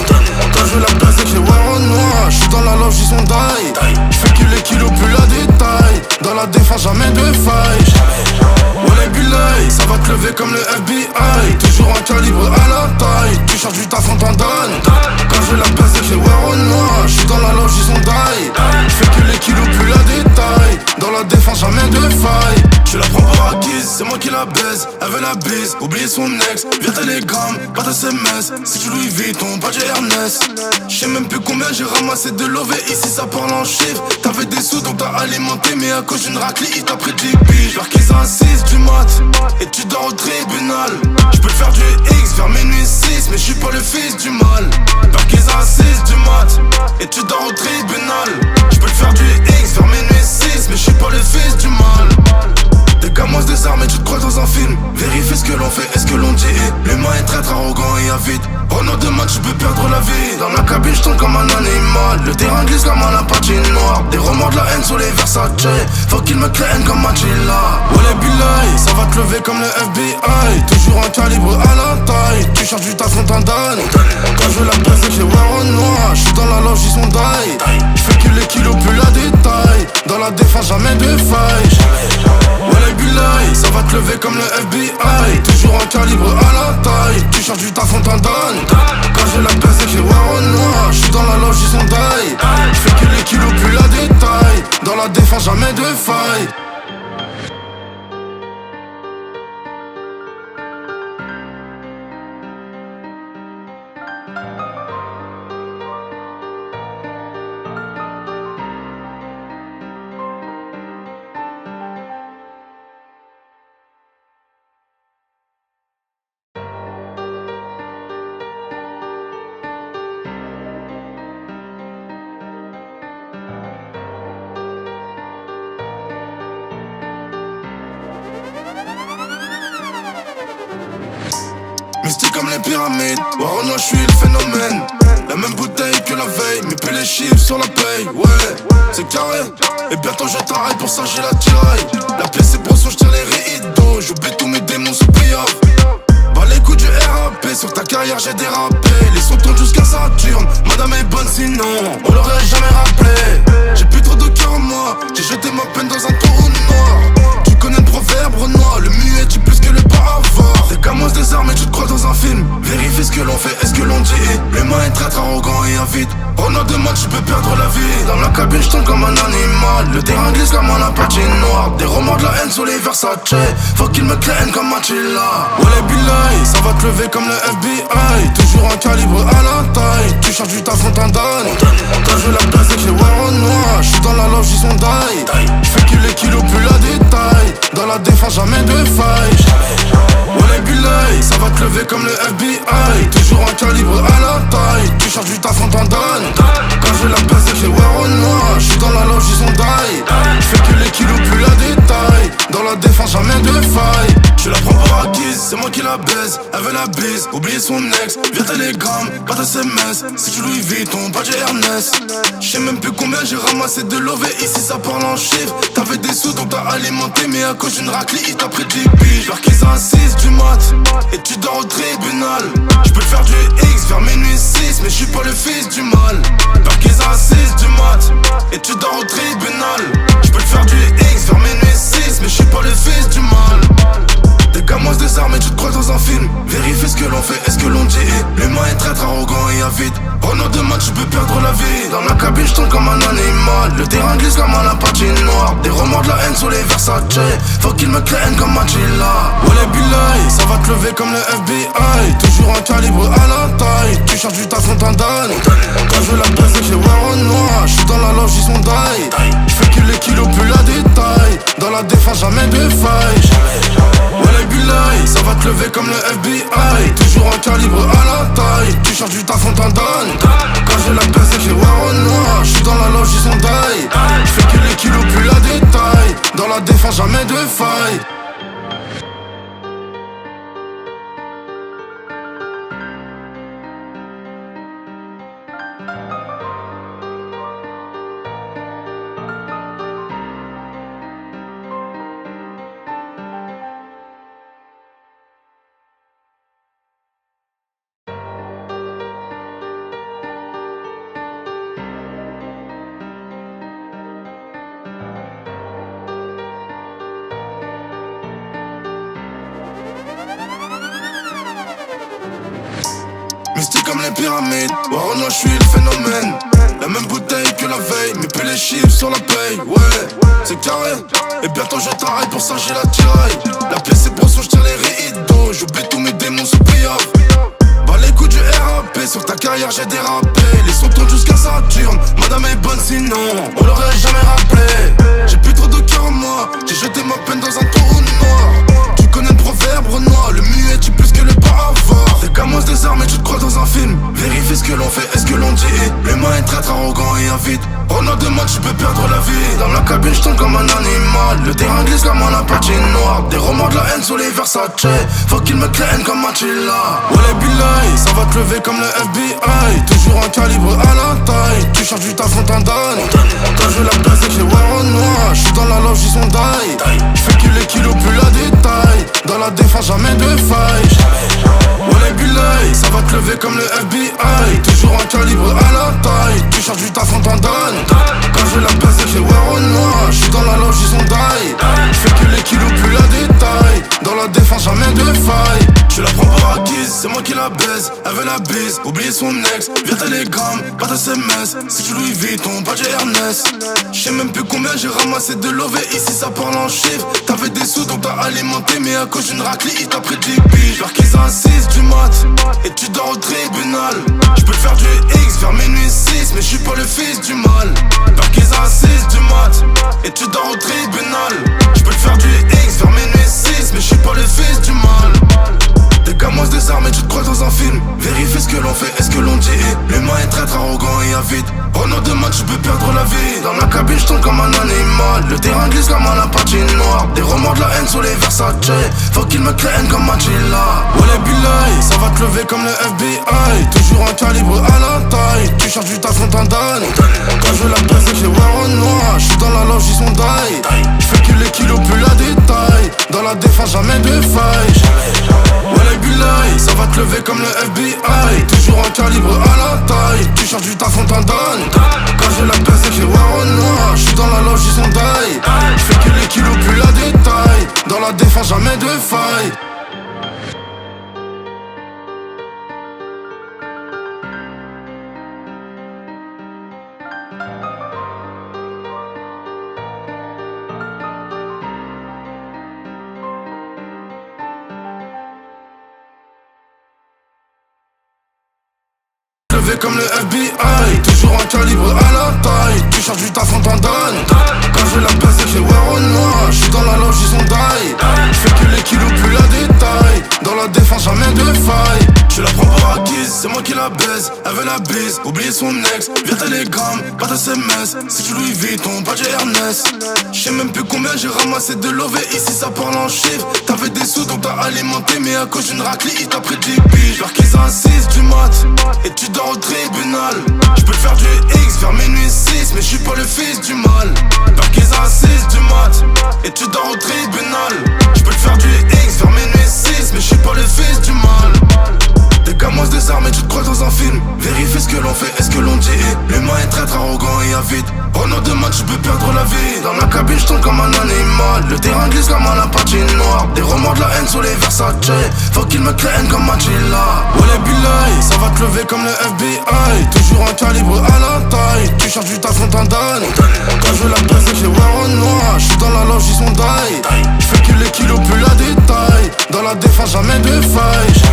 Quand je la place avec les Warren noirs. J'suis dans la loge, ils sont die. J'fais que les kilos, plus la détail. Dans la défense, jamais de faille. Wallah billahi, ça va te lever comme le FBI. Toujours un calibre à la taille. Tu cherches du taf, on t'en donne. Quand je la place avec les Warren noirs. J'suis dans la loge, ils sont die. J'fais que les kilos, plus la détail. Dans la défense, jamais de faille. Je la prends pour acquise, c'est moi qui la baise. Elle veut la bise, oublier son ex. Via télégramme, pas de SMS. Si tu Louis Vuitton, pas de Ernest. J'sais même plus combien j'ai ramassé de l'OV. Ici ça parle en chiffres. T'avais des sous donc t'as alimenté. Mais à cause d'une raclée, il t'a pris 10 piges. Vers qu'ils à 6 du mat. Et tu dors au tribunal. J'peux te faire du X vers minuit 6. Mais j'suis pas le fils du mal. Vers qu'ils à 6 du mat. Et tu dors au tribunal. J'peux te faire du X vers minuit 6. Mais j'suis pas le fils du mal. Des gamins des armes et tu te crois dans un film. Vérifie ce que l'on fait et ce que l'on dit. L'humain est très arrogant et avide. Pendant 2 matchs tu peux perdre la vie. Dans la cabine je tombe comme un animal. Le terrain glisse comme un patinoire. Des remords de la haine sur les Versace. Faut qu'ils me craignent comme Machilla. Wallah billahi, ça va te lever comme le FBI. Toujours un calibre à la taille. Tu cherches du taf on t'en donne. Quand je veux la presse avec les wear en noir. J'suis dans la loge ils sont die. J'fais que les kilos plus la détail. Dans la défense jamais de faille. Wallah billahi, ça va te lever comme le FBI. Toujours un calibre à la taille. Tu cherches du taf on t'en donne. Quand je la baisse avec les wear en noir. J'suis dans la loge ils sont die. J'fais que les kilos plus la détail. Dans la défense jamais de faille. Mystique comme les pyramides, Warona, je suis le phénomène. La même bouteille que la veille, mais plus les chiffres sur la paye. Ouais, c'est carré, et bientôt je t'arrête, pour ça j'ai la tiraille. La pièce c'est brosson, je tire les rideaux. J'oublie tous mes démons sous payable. Bah les coups du RAP, sur ta carrière j'ai dérapé. Les sons tournent jusqu'à Saturne, madame est bonne sinon on l'aurait jamais rappelé. J'ai plus trop de cœur en moi, j'ai jeté ma peine dans un trou noir. Tu connais le proverbe Renoir, le muet tue plus que le bavard. Des gamins des armes et tu te crois dans un film. Vérifie ce que l'on fait et ce que l'on dit. L'humain est très arrogant et avide. Pendant 2 matchs tu peux perdre la vie. Dans la cabine je tombe comme un animal. Le terrain glisse comme un patinoire. Des remords de la haine sur les Versace. Faut qu'ils me craignent comme Machilla. Wallah billahi, ça va te lever comme le FBI. Toujours un calibre à la taille. Tu cherches du taf on t'en donne. Quand je la baisse avec les wear en noir. J'suis dans la loge ils sont die. J'fais que les kilos plus la détail. Dans la défense jamais de faille. Wallah billahi, ça va te lever comme le FBI. Toujours un calibre à la taille. Tu cherches du taf on t'en donne. Quand je la baisse avec les wear en noir. J'suis dans la loge ils sont die. J'fais que les kilos plus la détail. Dans la défense jamais de faille. Je la prends pour acquise, c'est moi qui la baise. Elle veut la bise, oublier son ex. Via télégramme, pas de SMS. Si tu Louis Vuitton, pas de Ernest. J'sais même plus combien j'ai ramassé de l'OV. Ici ça parle en chiffres. T'avais des sous donc t'as alimenté. Mais à cause d'une raclée, il t'a pris 10 piges. Vers qu'ils à 6 du mat. Et tu dors au tribunal. J'peux te faire du X vers minuit 6. Mais j'suis pas le fils du mal. Vers qu'ils à 6 du mat. Et tu dors au tribunal. J'peux te faire du X vers minuit 6. Mais j'suis pas le fils du mal. Des gamins des armes et tu te crois dans un film. Vérifie ce que l'on fait et ce que l'on dit. L'humain est très arrogant et avide. Pendant 2 matchs tu peux perdre la vie. Dans la cabine je tombe comme un animal. Le terrain glisse comme un patinoire. Des remords de la haine sur les Versace. Faut qu'ils me craignent comme Machilla. Wallah billahi, ça va te lever comme le FBI. Toujours un calibre à la taille. Tu cherches du taf on t'en donne. Quand je veux la baisse avec les wear en noir. J'suis dans la loge ils sont die. J'fais que les kilos plus la détail. Dans la défense jamais de faille. Wallah billahi, ça va te lever comme le FBI. Toujours un calibre à la taille. Tu cherches du taf on t'en donne. Quand je la baisse avec les wear en noir. J'suis dans la loge ils sont die. J'fais que les kilos plus la détail. Dans la défense jamais de faille. Mystique comme les pyramides, Warona, je suis le phénomène. La même bouteille que la veille, mais plus les chiffres sur la paye. Ouais, c'est carré. Et bientôt je t'arrête, pour ça j'ai la tiraille. La pièce c'est brosson, j'tire les rideaux. J'oublie tous mes démons sous payable. Bah les coups du RAP, sur ta carrière j'ai dérapé. Les sons tournent jusqu'à Saturne, madame est bonne sinon on l'aurait jamais rappelé. J'ai plus trop de cœur en moi, j'ai jeté ma peine dans un trou noir. Tu connais le proverbe Renoir, le muet tue plus que le bavard. T'es qu'à moi des armes et tu te crois dans un film. Vérifie ce que l'on fait et ce que l'on dit. L'humain est très arrogant et avide. Pendant 2 mois tu peux perdre la vie. Dans la cabine je tombe comme un animal. Le terrain glisse comme en la patinoire. Des romans de la haine sur les Versace. Faut qu'ils me craignent comme Machilla. Wallah billahi, ça va te lever comme le FBI. Toujours un calibre à la taille. Tu cherches du taf on t'en donne. Quand je la place avec les warons noirs. J'suis dans la loge ils sont die. J'fais que les kilos plus la détail. Dans la défense jamais de faille. Wallah billahi, ça va te lever comme le FBI. Toujours un calibre à la taille. Tu cherches du taf on t'en donne. Quand je la baisse avec les warons noirs. J'suis dans la loge ils sont die. J'fais que les kilos plus la détail. Dans la défense jamais de faille. Je la prends pour acquise, c'est moi qui la baise. Elle veut la bise, oublier son ex. Via télégramme, pas de SMS. Si tu Louis Vuitton, pas de Ernest. J'sais même plus combien j'ai ramassé de love. Et ici ça parle en chiffres. T'avais des sous donc t'as alimenté. Mais à cause d'une raclée il t'a pris 10 piges. Vers qu'ils assistent du mat. Et tu dors au tribunal. J'peux te faire du X vers minuit 6. Mais j'suis pas le fils du mal. Vers qu'ils assistent du mat. Et tu dors au tribunal. J'peux te faire du X vers minuit 6. Mais j'suis pas le fils du mal. Des gamos des armes et tu te crois dans un film. Vérifie ce que l'on fait et ce que l'on dit. L'humain est très arrogant et avide. Pendant 2 matchs tu peux perdre la vie. Dans la cabine je tombe comme un animal. Le terrain glisse comme un la patinoire. Des romans de la haine sur les Versace. Faut qu'ils me craignent comme Machilla. Wallah billahi, ça va te lever comme le FBI. Toujours un calibre à la taille. Tu cherches du taf on t'en donne. Quand je la baisse avec les warons noirs. J'suis dans la loge ils sont die. J'fais que les kilos plus la détail. Dans la défense jamais de faille. Wallah billahi, ça va te lever comme le FBI. Toujours un calibre à la taille. Tu cherches du taf on t'en donne. Quand je la baisse avec les warons noirs. J'suis dans la loge ils sont die. J'fais que les kilos plus la détail. Dans la défense jamais de faille. Comme le FBI, toujours un calibre à la taille. Tu cherches du taf on t'en donne. Quand je la baisse avec les warons noirs. J'suis dans la loge ils sont die. J'fais que les kilos plus la détail. Dans la défense jamais de faille. Je la prends pour acquise, c'est moi qui la baise. Elle veut la bise, oublier son ex. Via télégramme, pas de SMS. Si tu Louis Vuitton, pas de Ernest. J'sais même plus combien j'ai ramassé de love. Et ici ça parle en chiffres. T'avais des sous donc t'as alimenté. Mais à cause d'une raclée il t'a pris 10 piges. Vers qu'ils assistent du mat. Et tu dors au tribunal. J'peux te faire du X vers minuit 6. Mais j'suis pas le fils du mal. Vers qu'ils assistent du mat. Et tu dors au tribunal. J'peux te faire du X vers minuit 6. Mais j'suis pas le fils du mal. Des gamos des armes et tu te crois dans un film. Vérifie ce que l'on fait et ce que l'on dit. L'humain est très arrogant et avide. Pendant 2 matchs tu peux perdre la vie. Dans la cabine je tombe comme un animal. Le terrain glisse comme un la patinoire. Des romans de la haine sur les Versace. Faut qu'ils me craignent comme Machilla. Wallah billahi, ça va te lever comme le FBI. Toujours un calibre à la taille. Tu cherches du taf on t'en donne. Quand je la baisse avec les warons noirs. J'suis dans la loge ils sont die. J'fais que les kilos plus la détail. Dans la défense jamais de faille.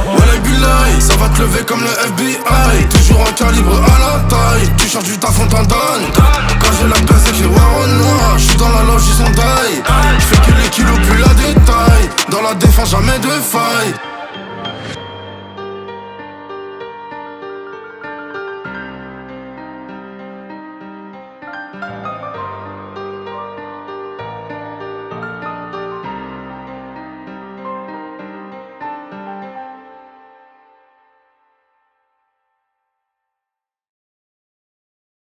Wallah billahi, ça va te lever comme le FBI. Toujours un calibre à la taille. Tu cherches du taf on t'en donne. Quand je la baisse avec les warons noirs. J'suis dans la loge ils sont die. J'fais que les kilos plus la détail. Dans la défense jamais de faille.